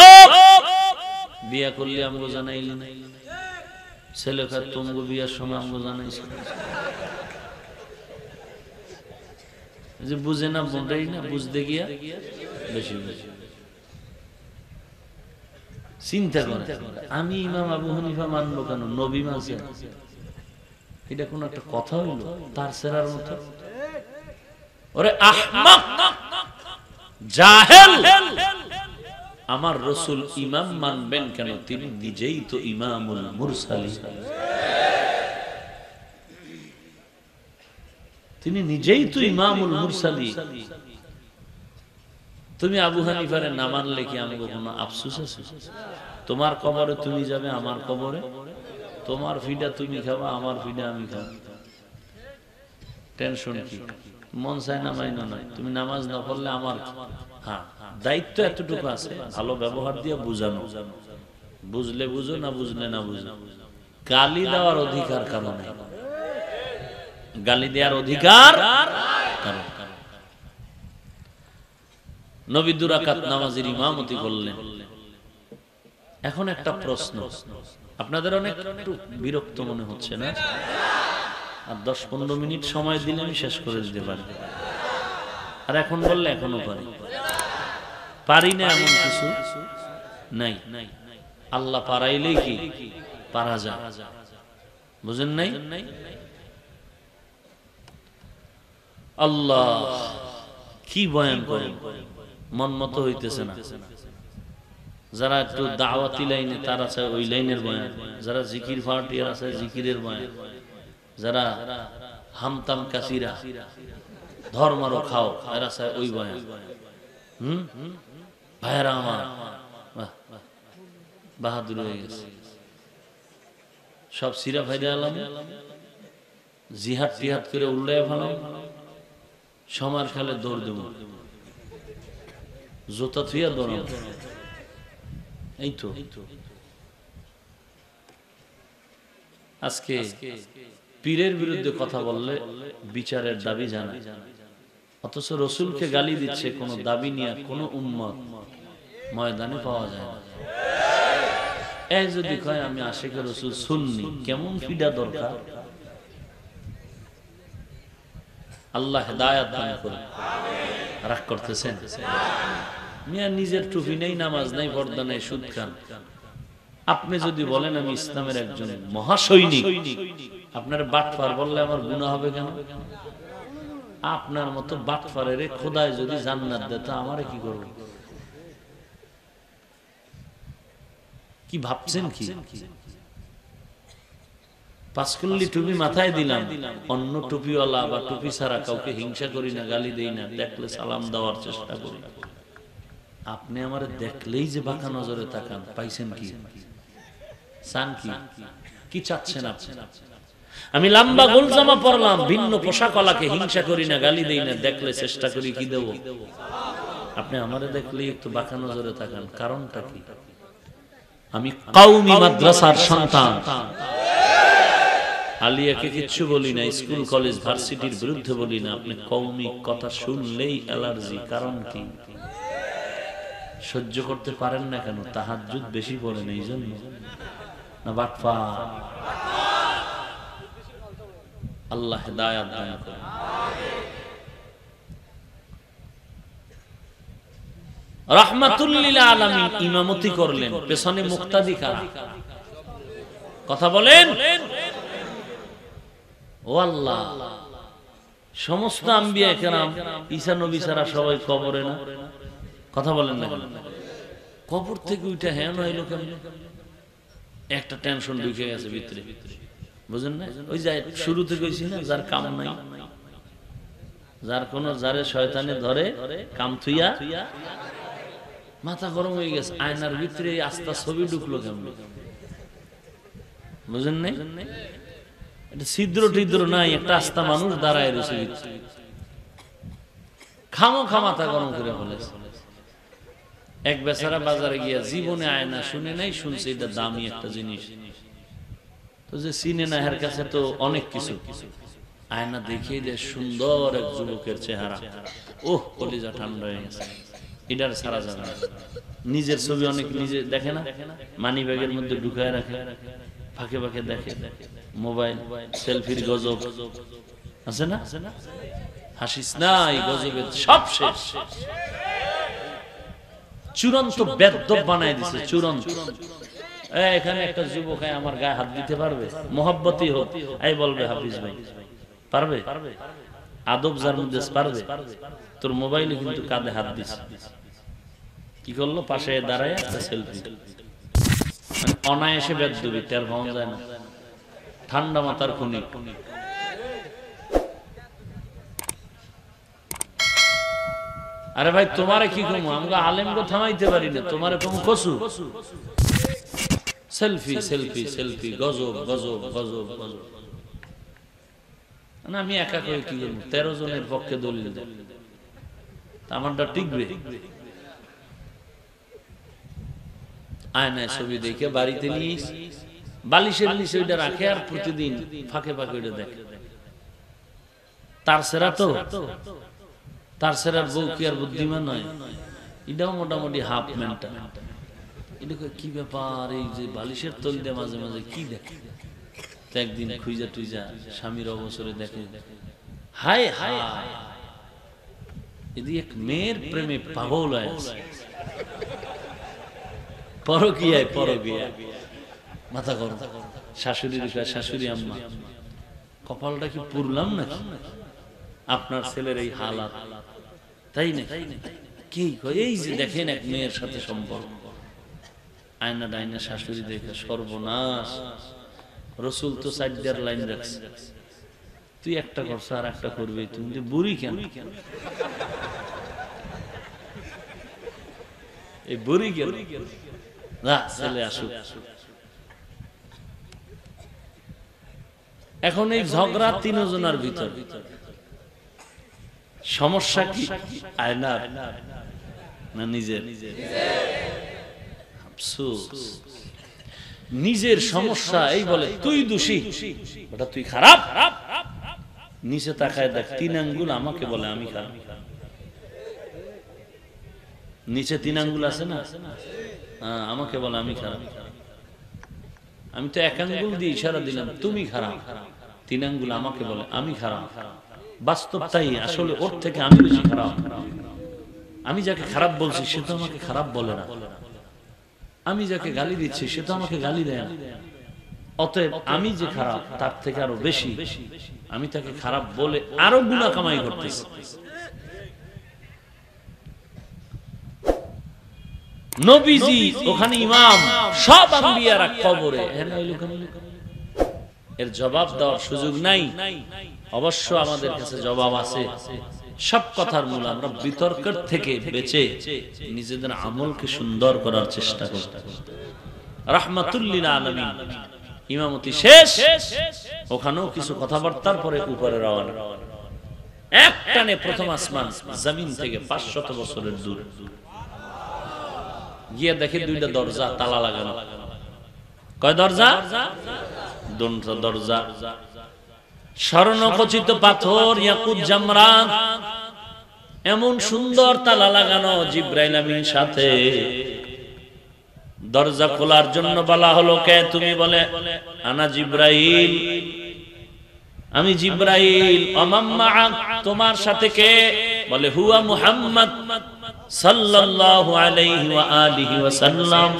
বিয়া করলে আমগো জানাইলি না। ছেলে কয় তুমগো বিয়ার সময় আমগো জানাইছি। যে বুঝে না বোনটাই না, বুঝতে গিয়া বেশি বেশি চিন্তা করে। আমি ইমাম আবু হানিফা মানবো কেন, নবী মানছে? এটা কোন একটা কথা হইলো? তার সেরার মতো। ওরে আহমাক, জাহেল, আমার রাসূল ইমাম মানবেন কেন? তিনি নিজেই তো ইমামুল মুরসালিন, তিনি নিজেই তো ইমামুল মুরসালিন। তুমি আবু হানিফারে না মানলে কি আমাকে কোনো আফসোস আছে? তোমার কবরে তুমি যাবে, আমার কবরে তোমার ফিডা তুমি খাবা, আমার ফিডা আমি খাবো। টেনশন কি? মন চায় না মাইনা নয়, তুমি নামাজ না পড়লে আমার। হ্যাঁ, দায়িত্ব এতটুকু আছে, ভালো ব্যবহার দিয়ে বুঝানো। বুঝলে বুঝো, না বুঝলে না বুঝো। গালি দেওয়ার অধিকার কারো নাই, গালি দেওয়ার অধিকার কারো। নবী 2 রাকাত নামাজের ইমামতি করলেন। এখন একটা প্রশ্ন, আপনাদের অনেক বিরক্ত মনে হচ্ছে না? আর 10-15 মিনিট সময় দিলে আমি শেষ করে দিতে পারি, আর এখন বললে এখনো পারি না, এমন কিছু নাই। আল্লাহ পারাইলেই কি পারা যায়, বুঝেন নাই? আল্লাহ কি বয়ান করেন, মন মতো হইতেছে না। যারা একটু দাওয়াতি লাইনে, তারা চায় ওই লাইনের বয়ান। যারা জিকির ফাটিয়ার আছে, জিকিরের বয়ান। যারা হামতাম কাসিরা, ধর্মারও খাও, এরা চায় ওই বয়ান। ভাইরা আমার বাহাদুর হয়ে গেছে, সব সিরা ফাইরা আলাম, জিহাদ টিহাদ করে উল্লাই ফেলাম, সমার খেলে দৌড় দেব, জোতা থুইয়া দৌড়। এই তো আজকে পীরের বিরুদ্ধে কথা বললে বিচারের দাবি জানায়, অথচ রসুলকে গালি দিচ্ছে, কোনো দাবি নিয়ে কোনো উম্মত ময়দানে পাওয়া যায় না। এই যদি কয় আমি আশিকে রসুল সুন্নি, কেমন ফিডা দরকার? আল্লাহ হেদায়েত দান করুন। রাগ করতেছেন? মিয়া নিজের টুপি নেই, নামাজ নাই, পর্দা নাই, সুদ খান। আপনি যদি বলেন আমি ইসলামের একজন মহাসৈনিক, আপনার বাটপার বললে আমার গুনাহ হবে কেন? আপনার মতো বাটপারের খোদায় যদি জান্নাত দেয়, তা আমারে কি করবে? কি ভাবছেন? কি পাঁচকুল্লি টুপি মাথায় দিলাম, অন্য টুপিওয়ালা বা টুপি ছাড়া কাউকে হিংসা করি না, গালি দেই না, দেখলে সালাম দেওয়ার চেষ্টা করি। আপনি আমারে দেখলেই যে বাঁকা নজরে তাকান, পাইছেন কি? চান কি? কি চাচ্ছেন আপনি? আমি লম্বা গোলজামা পরলাম, ভিন্ন পোশাকলাকে হিংসা করি না, গালি দেই না, দেখলে চেষ্টা করি কি দেব। আপনি আমারে দেখলে একটু বাঁকা নজরে তাকান, কারণটা কি? আমি কওমি মাদ্রাসার সন্তান। আলিয়াকে কিচ্ছু বলি না, স্কুল কলেজ ভার্সিটির বিরুদ্ধে বলি না। আপনি কওমি কথা শুনলেই অ্যালার্জি, কারণ কি? সহ্য করতে পারেন না কেন? তাহাজ্জুদ বেশি পড়েন এই জন্য? না বাটপা? আল্লাহ হেদায়েত দান করেন। রাহমাতুল লিল আলামিন ইমামতি করলেন, পেছনে মুক্তাদি কারা? কথা বলেন। ও আল্লাহ, সমস্ত আম্বিয়া কেরাম, ঈসা নবী ছাড়া সবাই কবরে না? কথা বলেন না কেন? কবর থেকে উঠে হ্যাঁ হইলো কেন? একটা টেনশন ঢুকে গেছে ভিতরে, বুঝেন না? ওই যে শুরুতে কইছি না, যার কাম নাই, যার কোন যারে শয়তানে ধরে কাম থুইয়া মাথা গরম হয়ে গেছে। আয়নার ভিতরে আস্তা ছবি ঢুকলো কেমন? বুঝেন নাই? এটা ছিদ্র টিদ্র নাই, একটা আস্তা মানুষ দাঁড়ায় রয়েছে। খামো খামাতা গরম করে বলেছে। এক বেচারা বাজারে গিয়া জীবনে আয়না শুনে নাই, শুনছে এটা দামি একটা জিনিস। তো যে চিনে না, এর কাছে তো অনেক কিছু। আয়না দেখিয়ে যে সুন্দর এক যুবকের চেহারা, ওহ কলিজা ঠান্ডা হয়ে গেছে। এটার সারা যাবে না। নিজের ছবি অনেক নিজে দেখে না, মানি ব্যাগের মধ্যে ঢুকায় রাখে, ফাঁকে ফাঁকে দেখে, মোবাইল সেলফির গজব আছে না? হাসিস না, এই গজবের সব শেষ। চূড়ান্ত বেদ্যপ বানায় দিছে, চূড়ান্ত। এখানে একটা যুবক আমার গায়ে হাত দিতে পারবে? মোহাব্বতই হোক, এই বলবে হাফিজ ভাই পারবে? আদব যার মধ্যে পারবে। তোর মোবাইলে কিন্তু কাঁধে হাত দিছে, কি করলো? পাশে দাঁড়ায় একটা সেলফি। অনায়াসে বেদ্যবি, টের পাওয়া যায় না। ঠান্ডা মাথার খুনি। আরে ভাই, তোমারে কি কমু? আমরা আলেমকে থামাইতে পারি না, তোমারে কমু কসু? সেলফি সেলফি সেলফি, গজব গজব গজব গজব। না আমি একা করে কি করবো? 13 জনের পক্ষে দলিল দেন, আমারটা টিকবে? আয়নায় ছবি দেখে বাড়িতে নিয়ে বালিশের নিচে ওইটা রাখে, আর প্রতিদিন ফাঁকে ফাঁকে ওইটা দেখে। তার সেরা তো, তার সেরার বউ কি আর বুদ্ধিমান নয়? এটাও মোটামুটি হাফ মেন্টাল। এটা কি ব্যাপার? এই যে বালিশের তল দিয়ে মাঝে মাঝে কি দেখে? একদিন খুঁজা টুইজা স্বামীর অবসরে দেখে, হায় হায়, এদিকে এক মেয়ের প্রেমে পাগল হয়ে আছে। পরকীয়ায় পরকীয়া, মাথা গরম। শাশুড়ির শাশুড়ি আম্মা, কপালটা কি পুরলাম নাকি? আপনার ছেলের এই হালাত, তাই না? কি এই যে দেখেন এক মেয়ের সাথে সম্পর্ক, আয়না ডাইনা শাশুড়ি দেখে সর্বনাশ। রসুল তো 4 লাইন রাখছে, তুই একটা করছ আর একটা করবি, তুমি বুড়ি কেন? এই বুড়ি কেন? না ছেলে আসুক। এখন এই ঝগড়া 3 জনের ভিতর, সমস্যা কি আয়নার না নিজের? আফসোস, নিজের সমস্যা। এই বলে তুই দোষী, ওটা তুই খারাপ। নিচে তাকায় দেখ, 3 আঙ্গুল আমাকে বলে আমি খারাপ। নিচে 3 আঙ্গুল আছে না, আমাকে বলে আমি খারাপ। আমি তো 1 আঙ্গুল দিয়ে ইশারা দিলাম তুমি খারাপ, 3 আঙ্গুল আমাকে বলে আমি খারাপ। বাস্তব তাই, আসলে ওর থেকে আমি বেশি খারাপ। আমি যাকে খারাপ বলছি সে তো আমাকে খারাপ বলে না, আমি যাকে গালি দিচ্ছি সে তো আমাকে গালি দেয় না। অতএব আমি যে খারাপ তার থেকে আরো বেশি, আমি তাকে খারাপ বলে আরো গুনাহ কামাই করতেছি। নবীজি ওখানে ইমাম, সব আম্বিয়ারা কবরে, এর জবাব দেওয়ার সুযোগ নাই। অবশ্য আমাদের কাছে জবাব আছে। সব কথার মূল আমরা বিতর্কের থেকে বেঁচে নিজেদের আমলকে সুন্দর করার চেষ্টা করতে। রাহমাতুল লিল আলামিন। ইমামতি শেষ, ওখানেও কিছু কথাবার্তার পরে উপরে রওনা। একটানে প্রথম আসমান, জমিন থেকে 500 বছরের দূর গিয়ে দেখে দুইটা দরজা তালা লাগানো। কয় দরজা? দুটো দরজা, স্বর্ণখচিত পাথর, ইয়াকুত জামরান, এমন সুন্দর তালা লাগানো। জিব্রাইল আমিন সাথে। দরজা খোলার জন্য বলা হলো, কে তুমি? বলে আনা জিব্রাইল, আমি জিব্রাইল। অমাম্মা, তোমার সাথে কে? বলে হুয়া মুহাম্মদ সাল্লাল্লাহু আলাইহি ওয়া আলিহি ওয়া সাল্লাম।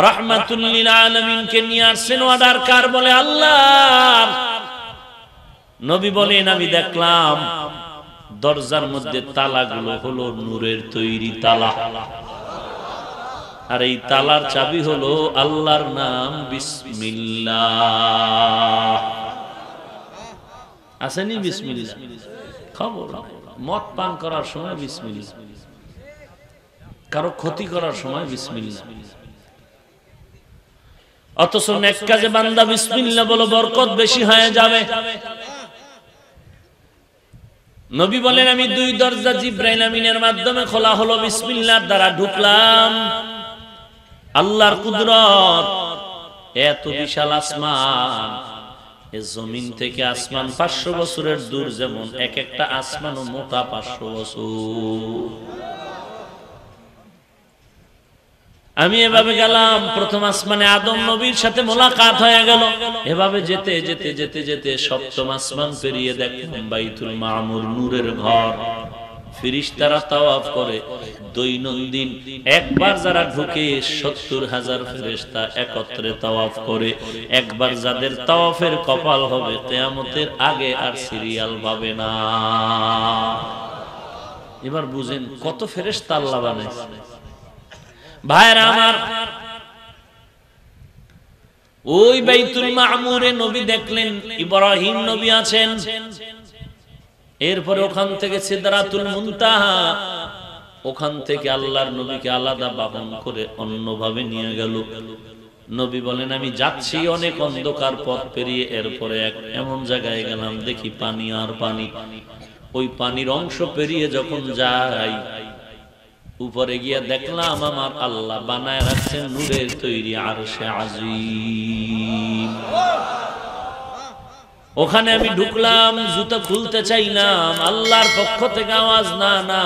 রাহমাতুল লিল আলামিন কে নিয়ে আসছেন। অর্ডার কার? বলে আল্লাহ। নবী বলেন, আমি দেখলাম দরজার মধ্যে তালাগুলো হলো নূরের তৈরি তালা, আর এই তালার চাবি হলো আল্লাহর নাম বিসমিল্লাহ। আসেনি বিসমিল্লাহ? খবর মদ পান করার সময় বিসমিল্লাহ, কারো ক্ষতি করার সময় বিসমিল্লাহ। অথচ নেক কাজে বান্দা বিসমিল্লাহ বলো, বরকত বেশি হয়ে যাবে। নবী বলেন, আমি দুই দরজা জিব্রাইল আমিনের মাধ্যমে খোলা হলো, বিসমিল্লাহর দ্বারা ঢুকলাম। আল্লাহর কুদরত এত বিশাল আসমান, এ জমিন থেকে আসমান 500 বছরের দূর, যেমন এক একটা আসমানও মোটা 500 বছর। আমি এভাবে গেলাম, প্রথম আসমানে আদম নবীর সাথে মোলাকাত হয়ে গেল। এভাবে যেতে যেতে যেতে যেতে সপ্তম আসমান পেরিয়ে দেখলাম বাইতুল মামুর, নূরের ঘর। ফেরেশতারা তাওয়াফ করে দৈনন্দিন একবার, যারা ঢুকে 70,000 ফেরেশতা একত্রে তাওয়াফ করে। একবার যাদের তাওয়াফের কপাল হবে, কিয়ামতের আগে আর সিরিয়াল পাবে না। এবার বুঝেন কত ফেরেশতা আল্লাহ বানাইছে। ভাইরা আমার, ওই বাইতুল মামুরে নবী দেখলেন ইব্রাহিম নবী আছেন। এরপরে ওখান থেকে সিদরাতুল মুনতাহা, ওখান থেকে আল্লাহর নবীকে আলাদা বাহন করে অন্যভাবে নিয়ে গেল। নবী বলেন, আমি যাচ্ছি অনেক অন্ধকার পথ পেরিয়ে, এরপরে এমন জায়গায় গেলাম দেখি পানি আর পানি। ওই পানির অংশ পেরিয়ে যখন যাই, উপরে গিয়ে দেখলাম আমার আল্লাহ বানায় রাখছেন নূরের তৈরি আরশে আজিম। ওখানে আমি ঢুকলাম, জুতা খুলতে চাইলাম, আল্লাহর পক্ষ থেকে আওয়াজ, না না।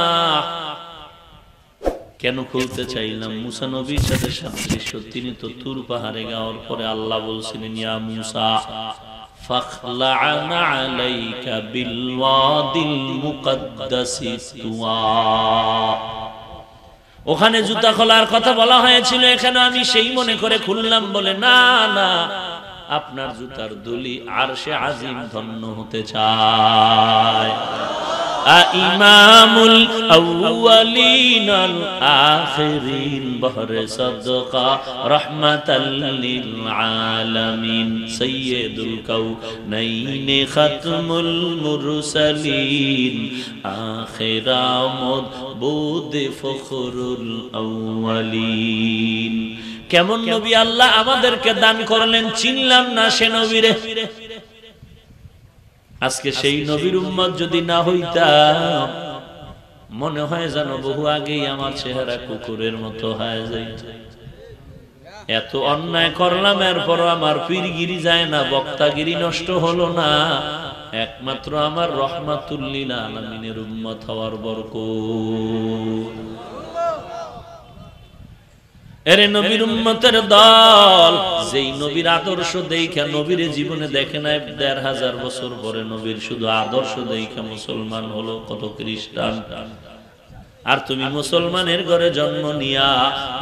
কেন খুলতে চাইলাম? মুসা নবীর সাথে সাদৃশ্য, তিনি তো তুর পাহাড়ে যাওয়ার পরে আল্লাহ বলছিলেন, ইয়া মুসা ফাখলা'না আলাইকা বিল ওয়াদিল মুকদ্দাসি তুয়া। ওখানে জুতা খোলার কথা বলা হয়েছিল, এখানে আমি সেই মনে করে খুললাম। বলে না না, আপনার জুতার দুলি আরশে আজিম ধন্য হতে চায়। ইমামুল আউয়ালিন আল আখিরিন বহরে সাদকা রাহমাতাল লিল আলামিন সাইয়্যিদুল কাউনাইন খাতমুল মুরসালিন আখিরামুদ বুদ ফখরুল আউয়ালিন। কেমন নবী আল্লাহ আমাদেরকে দান করলেন, চিনলাম না সে নবীরে। আজকে সেই নবীর উম্মত যদি না হইতাম, মনে হয় যেন বহু আগেই আমার চেহারা কুকুরের মতো হয়ে যাইত। এত অন্যায় করলাম, এরপর আমার পীরগিরি যায় না, বক্তাগিরি নষ্ট হলো না, একমাত্র আমার রহমাতুল লিল আলামিনের উম্মত হওয়ার বরকত। এরে নবীর উম্মতের দল, যেই নবীর আদর্শ দেখা নবীর জীবনে দেখে নাই, ১৫০০ বছর পরে নবীর শুধু আদর্শ দেখা মুসলমান হলো কত খ্রিস্টান। আর তুমি মুসলমানের ঘরে জন্ম নিয়া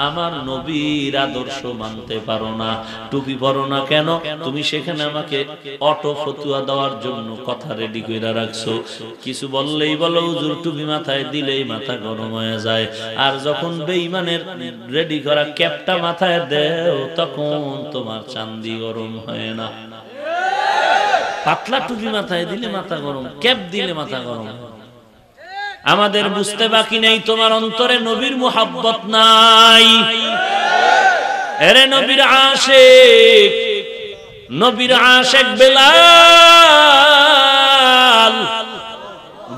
আমার নবীর আদর্শ মানতে পারো না, টুপি পরো না কেন? তুমি সেখানে আমাকে অটো ফতুয়া দেওয়ার জন্য কথা রেডি করে রাখছো। কিছু বললেই বলো হুজুর, টুপি মাথায় দিলেই মাথা গরম হয়ে যায়। আর যখন বেঈমানের রেডি করা ক্যাপটা মাথায় দেও, তখন তোমার চান্দি গরম হয় না। পাতলা টুপি মাথায় দিলে মাথা গরম, ক্যাপ দিলে মাথা গরম। আমাদের বুঝতে বাকি নেই, তোমার অন্তরে নবীর মুহাব্বত নাই। এরে নবীর আশিক, নবীর আশিক বেলাল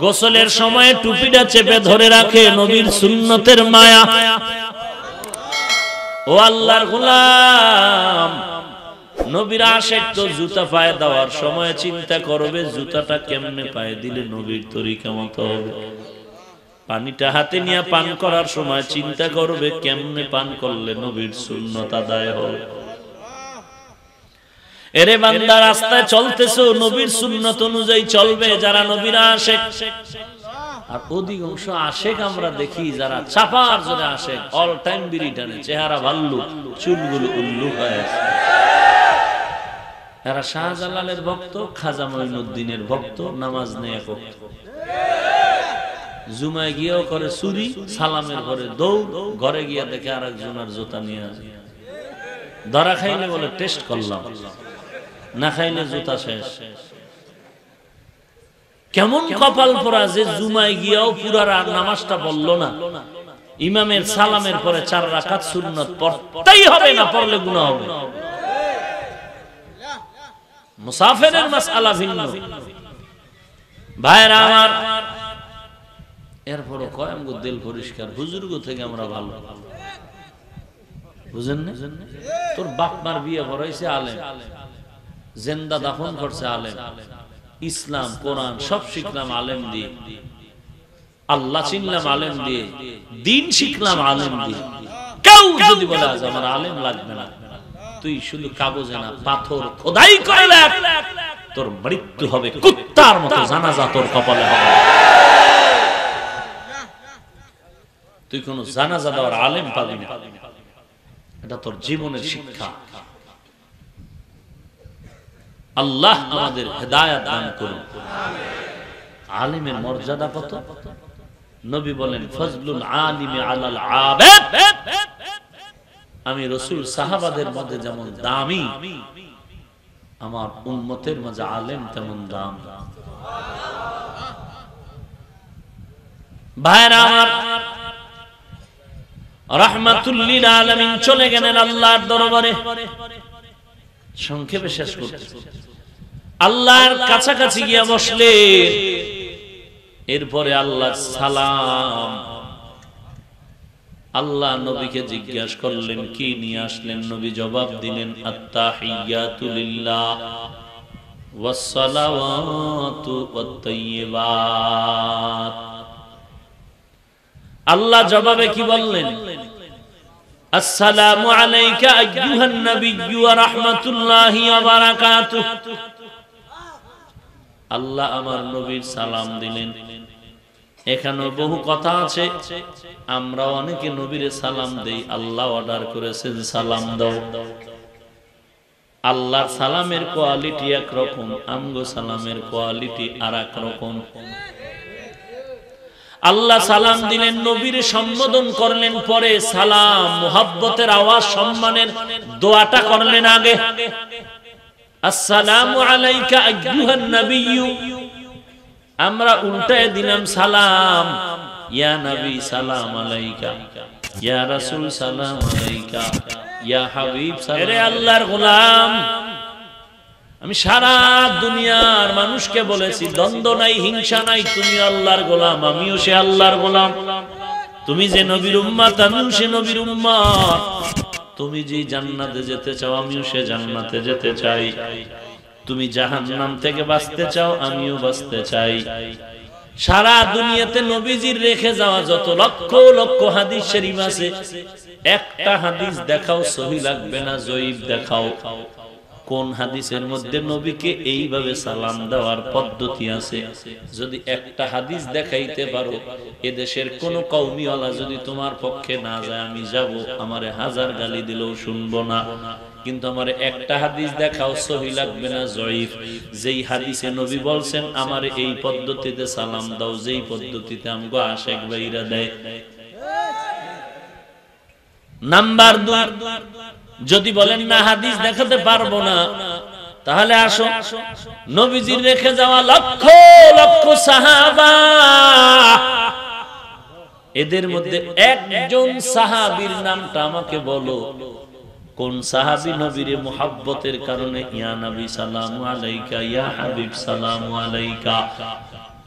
গোসলের সময় টুপিটা চেপে ধরে রাখে, নবীর সুন্নতের মায়া। ও আল্লাহর গোলাম, নবীর আশিক তো জুতা পায়ে দেওয়ার সময় চিন্তা করবে জুতাটা কেমনে পায়ে দিলে নবীর তরিকা মতো হবে। পানিটা হাতে নিয়ে পান করার সময় চিন্তা করবে কেমনে পান করলে নবীর সুন্নত আদায় হবে। এরে বান্দা, রাস্তায় চলতেছো নবীর সুন্নত অনুযায়ী চলবে যারা নবীর আশিক। আর অধিকাংশ আশিক আমরা দেখি যারা চাপার জোরে আশিক, অল টাইম বিড়ি টানে, চেহারা ভাল্লু, চুলগুলো উল্লু হয়ে আছে। এরা শাহজালালের ভক্ত, খাজা মঈনুদ্দিনের ভক্ত, নামাজ নেই ভক্ত। জুমায় গিয়েও করে চুরি, সালামের ঘরে দৌড়, ঘরে গিয়া দেখে আর একজনের জুতা নিয়ে আসে। ধরা খাইলে বলে টেস্ট করলাম, না খাইলে জুতা শেষ। কেমন কপাল পোড়া যে জুমায় গিয়াও পুরা নামাজটা বললো না, ইমামের সালামের পরে 4 রাকাত সুন্নত পড়তেই হবে, না পড়লে গুনাহ হবে। মুসাফিরের মাসআলা ভিন্ন। ভাইরা আমার, এরপরও কয় আমগো দিল পরিষ্কার, হুজুরগো থেকে আমরা ভালো। বুঝেন না? তোর বাপ মার বিয়ে করাইছে আলেম, জিন্দা দাফন করছে আলেম, ইসলাম কোরআন সব শিখলাম আলেম দিয়ে, আল্লাহ চিনলাম আলেম দিয়ে, দিন শিখলাম আলেম দিয়ে। কেউ যদি বলে আজ আমার আলেম লাগবে না, তুই শুধু কাগজে না পাথর খোদাই করে লেখ, তোর মৃত্যু হবে কুত্তার মতো, জানাজা তোর কপালে হবে। তুই কোন জানাজা দেওয়ার আলেম পাবি না, এটা তোর জীবনের শিক্ষা। আল্লাহ আমাদের হেদায়েত দান করুন। আলিমের মর্যাদা কত? নবী বলেন ফজলুল আলিমি আলাল আবিদ। আমি রাসূল সাহাবাদের মধ্যে যেমন দামি, আমার উম্মতের মাঝে আলেম তেমন দাম। ভাইরা আমার, রাহমাতুল লিল আলামিন চলে গেলেন আল্লাহর দরবারে। সংক্ষেপে শেষ করতে, আল্লাহর কাছাকাছি গিয়া বসলেন। এরপরে আল্লাহ সালাম, আল্লাহ নবীকে জিজ্ঞাসা করলেন কি নিয়ে আসলেন। নবী জবাব দিলেন আত্তাহিয়াতু লিল্লাহ ওয়াস সালাওয়াতু ওয়াত তাইয়্যিবাত। আল্লাহ জবাবে কি বললেন? আসসালামু আলাইকা আইয়ুহান নাবিয়্যু ওয়া রাহমাতুল্লাহি ওয়া বারাকাতুহু। আল্লাহ আমার নবীর সালাম দিলেন। এখানে বহু কথা আছে, আমরা অনেকে নবীরে সালাম দেই, আল্লাহ অর্ডার করেছেন সালাম দাও। আল্লাহর সালামের কোয়ালিটি একরকম, আমগো সালামের কোয়ালিটি আরেক রকম। আল্লাহ সালাম দিলেন, নবীরে সম্বোধন করলেন, পরে সালাম মুহাব্বতের আওয়াজ সম্মানের দোয়াটা করলেন আগে। আসসালামু আলাইকা আইয়ুহান নাবিয়্যু, আমরা উল্টায় দিলাম সালাম, ইয়া নবী সালাম আলাইকা, ইয়া রাসূল সালাম আলাইকা, ইয়া হাবিব সালাম। আরে আল্লাহর গোলাম, আমি সারা দুনিয়ার মানুষকে বলেছি দ্বন্দ্ব নাই, হিংসা নাই, তুমি আল্লাহর গোলাম, আমিও সে আল্লাহর গোলাম। তুমি যে নবীর উম্মত, আমিও সে নবীর উম্মত। তুমি যে জান্নাতে যেতে চাও, আমিও সে জান্নাতে যেতে চাই। তুমি জাহান্নাম থেকে বাঁচতে চাও, আমিও বাঁচতে চাই। সারা দুনিয়াতে নবীজির রেখে যাওয়া যত লক্ষ লক্ষ হাদিস শরীফ আছে, একটা হাদিস দেখাও সহিহ লাগবে না, জয়ীফ দেখাও। কোন হাদিসের মধ্যে নবীকে এইভাবে সালাম দেওয়ার পদ্ধতি আছে? যদি একটা হাদিস দেখাইতে পারো, এদেশের কোন কওমিওয়ালা যদি তোমার পক্ষে না যায়, আমি যাব, আমারে 1000 গালি দিলেও শুনবো না। কিন্তু আমারে একটা হাদিস দেখাও, সহিহ লাগবে না, জয়ীফ, যেই হাদিসে নবী বলছেন আমার এই পদ্ধতিতে সালাম দাও, যেই পদ্ধতিতে আমগো আশিক ভাইরা দেয়। নাম্বার 2, যদি বলেন না হাদিস দেখাতে পারবো না, তাহলে আসো নবীজির রেখে যাওয়া লক্ষ লক্ষ সাহাবা, এদের মধ্যে একজন সাহাবীর নামটা আমাকে বলো, কোন সাহাবী নবীর মুহাব্বতের কারণে ইয়া নবী সালামু আলাইকা, ইয়া হাবিব সালামু আলাইকা,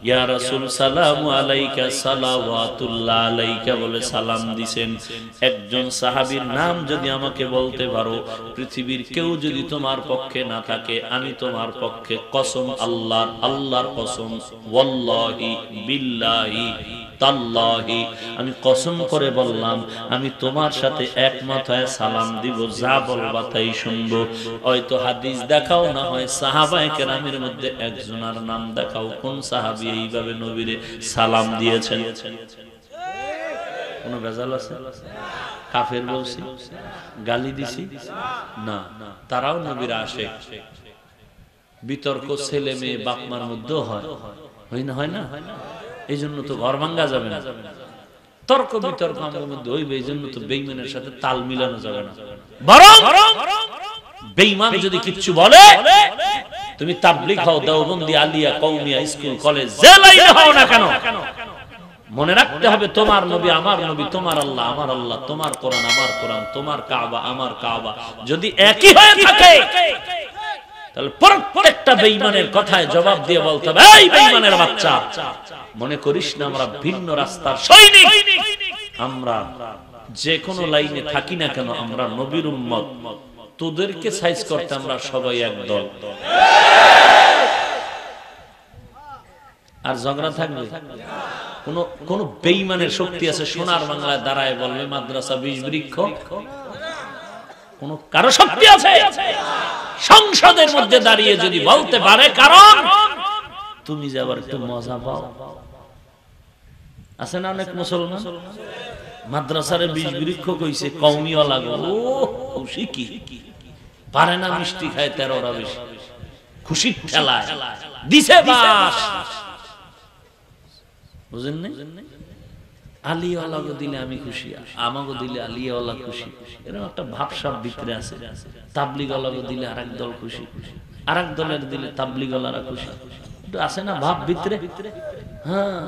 ইয়া রাসূল সালামু আলাইকা, সালাওয়াতুল্লাহ আলাইকা বলে সালাম দিবেন। একজন সাহাবীর নাম যদি আমাকে বলতে পারো, পৃথিবীর কেউ যদি তোমার পক্ষে না থাকে, আমি তোমার পক্ষে কসম আল্লাহর, আল্লাহর কসম, ওয়াল্লাহি বিল্লাহি তাল্লাহি, আমি কসম করে বললাম আমি তোমার সাথে একমত হয়ে সালাম দিব, যা বলবা তাই শুনবো। হয়তো হাদিস দেখাও, না হয় সাহাবায়ে কেরামের মধ্যে একজনের নাম দেখাও কোন সাহাবী এইভাবে নবীরে সালাম দিয়েছেন। কোন ভেজাল আছে? কাফের বলছি, গালি দিছি না, তারাও নবীর আশিক। বিতর্ক ছেলে মেয়ে বাপ মার মধ্যেও হয়, হয় না? এই জন্য তো ঘর ভাঙ্গা যাবে না, তর্ক বিতর্ক আমাদের মধ্যে হইবে। এই জন্য তো বেঈমানের সাথে তাল মিলানো যাবে না। বরং বেঈমান যদি কিছু বলে, তুমি তাবলীগ হও, দেওবন্দি, আলিয়া, কওমিয়া, স্কুল, কলেজ, যে লাইনে হও না কেন, মনে রাখতে হবে তোমার নবী আমার নবী, তোমার আল্লাহ আমার আল্লাহ, তোমার কোরআন আমার কোরআন, তোমার কাবা আমার কাবা যদি একই হয়ে থাকে, তাহলে প্রত্যেকটা বেঈমানের কথায় জবাব দিয়ে বলতে হবে, এই বেঈমানের বাচ্চা, মনে করিস না আমরা ভিন্ন রাস্তার সৈনিক। আমরা যে কোনো লাইনে থাকি না কেন, আমরা নবীর উম্মত। তোদেরকে সাইজ করতে আমরা সবাই একদল। আর ঝগড়া থাকবে, কোন বেঈমানের শক্তি আছে সোনার বাংলায় দাঁড়ায় বলবে মাদ্রাসা 20 বৃক্ষ? কোন কারো শক্তি আছে সংসদের মধ্যে দাঁড়িয়ে যদি বলতে পারে? কারণ তুমি যে আবার একটু মজা পাও। আছে না অনেক মুসলমান মাদ্রাসারে 20 বৃক্ষ কইছে, কওমিওয়ালা গো খুশি কি পারে না, মিষ্টি খায় 13টা বেশি, খুশি ঠেলায় দিছে বাস। বুঝেন না? আলিওয়ালাকে দিলে আমি খুশি, আমাকে দিলে আলিওয়ালা খুশি, এরকম একটা ভাবসাব ভিতরে আছে। তাবলীগওয়ালাকে দিলে আরেক দল খুশি, আরেক দলের দিলে তাবলীগওয়ালারা খুশি, আছে না ভাব ভিতরে? হ্যাঁ,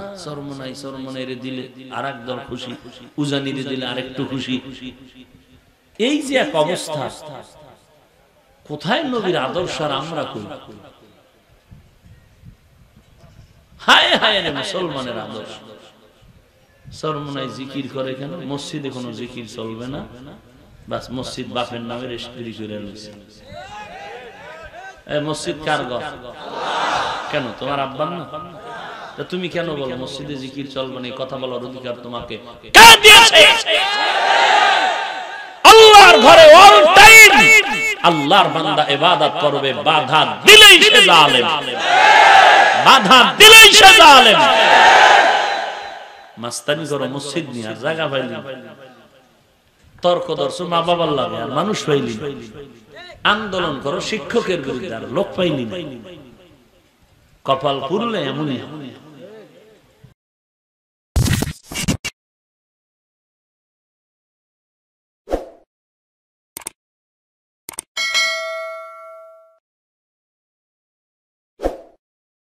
সরমনাইরে দিলে আরেক দল খুশি, উজানিরে দিলে আরেকটু খুশি। এই যে এক অবস্থা, কোথায় নবীর আদর্শ আর আমরা কই? হায় হায় রে মুসলমানের আদর্শ। সরমনাই জিকির করে কেন? মসজিদে কোনো জিকির চলবে না, বাস মসজিদ বাপের নামে রেজিস্ট্রি করে রয়েছে। মসজিদ কার ঘর? কেন তোমার আব্বার না? তুমি কেন বলো মসজিদে জিকির চলবে না? কথা বলার অধিকার তোমাকে কে দিয়েছে? আল্লাহর ঘরে অল টাইম আল্লাহর বান্দা ইবাদত করবে, বাধা দিলেই সে জালেম, বাধা দিলেই সে জালেম। মাস্তানি করো মসজিদ নিয়ে, আর জায়গা পাইলি, তর্ক দর্শ মা বাবার লাগে, আর মানুষ পাইলি, আন্দোলন করো শিক্ষকের বিরুদ্ধে, আর লোক পাইলি, কপাল পুরলে এমনই।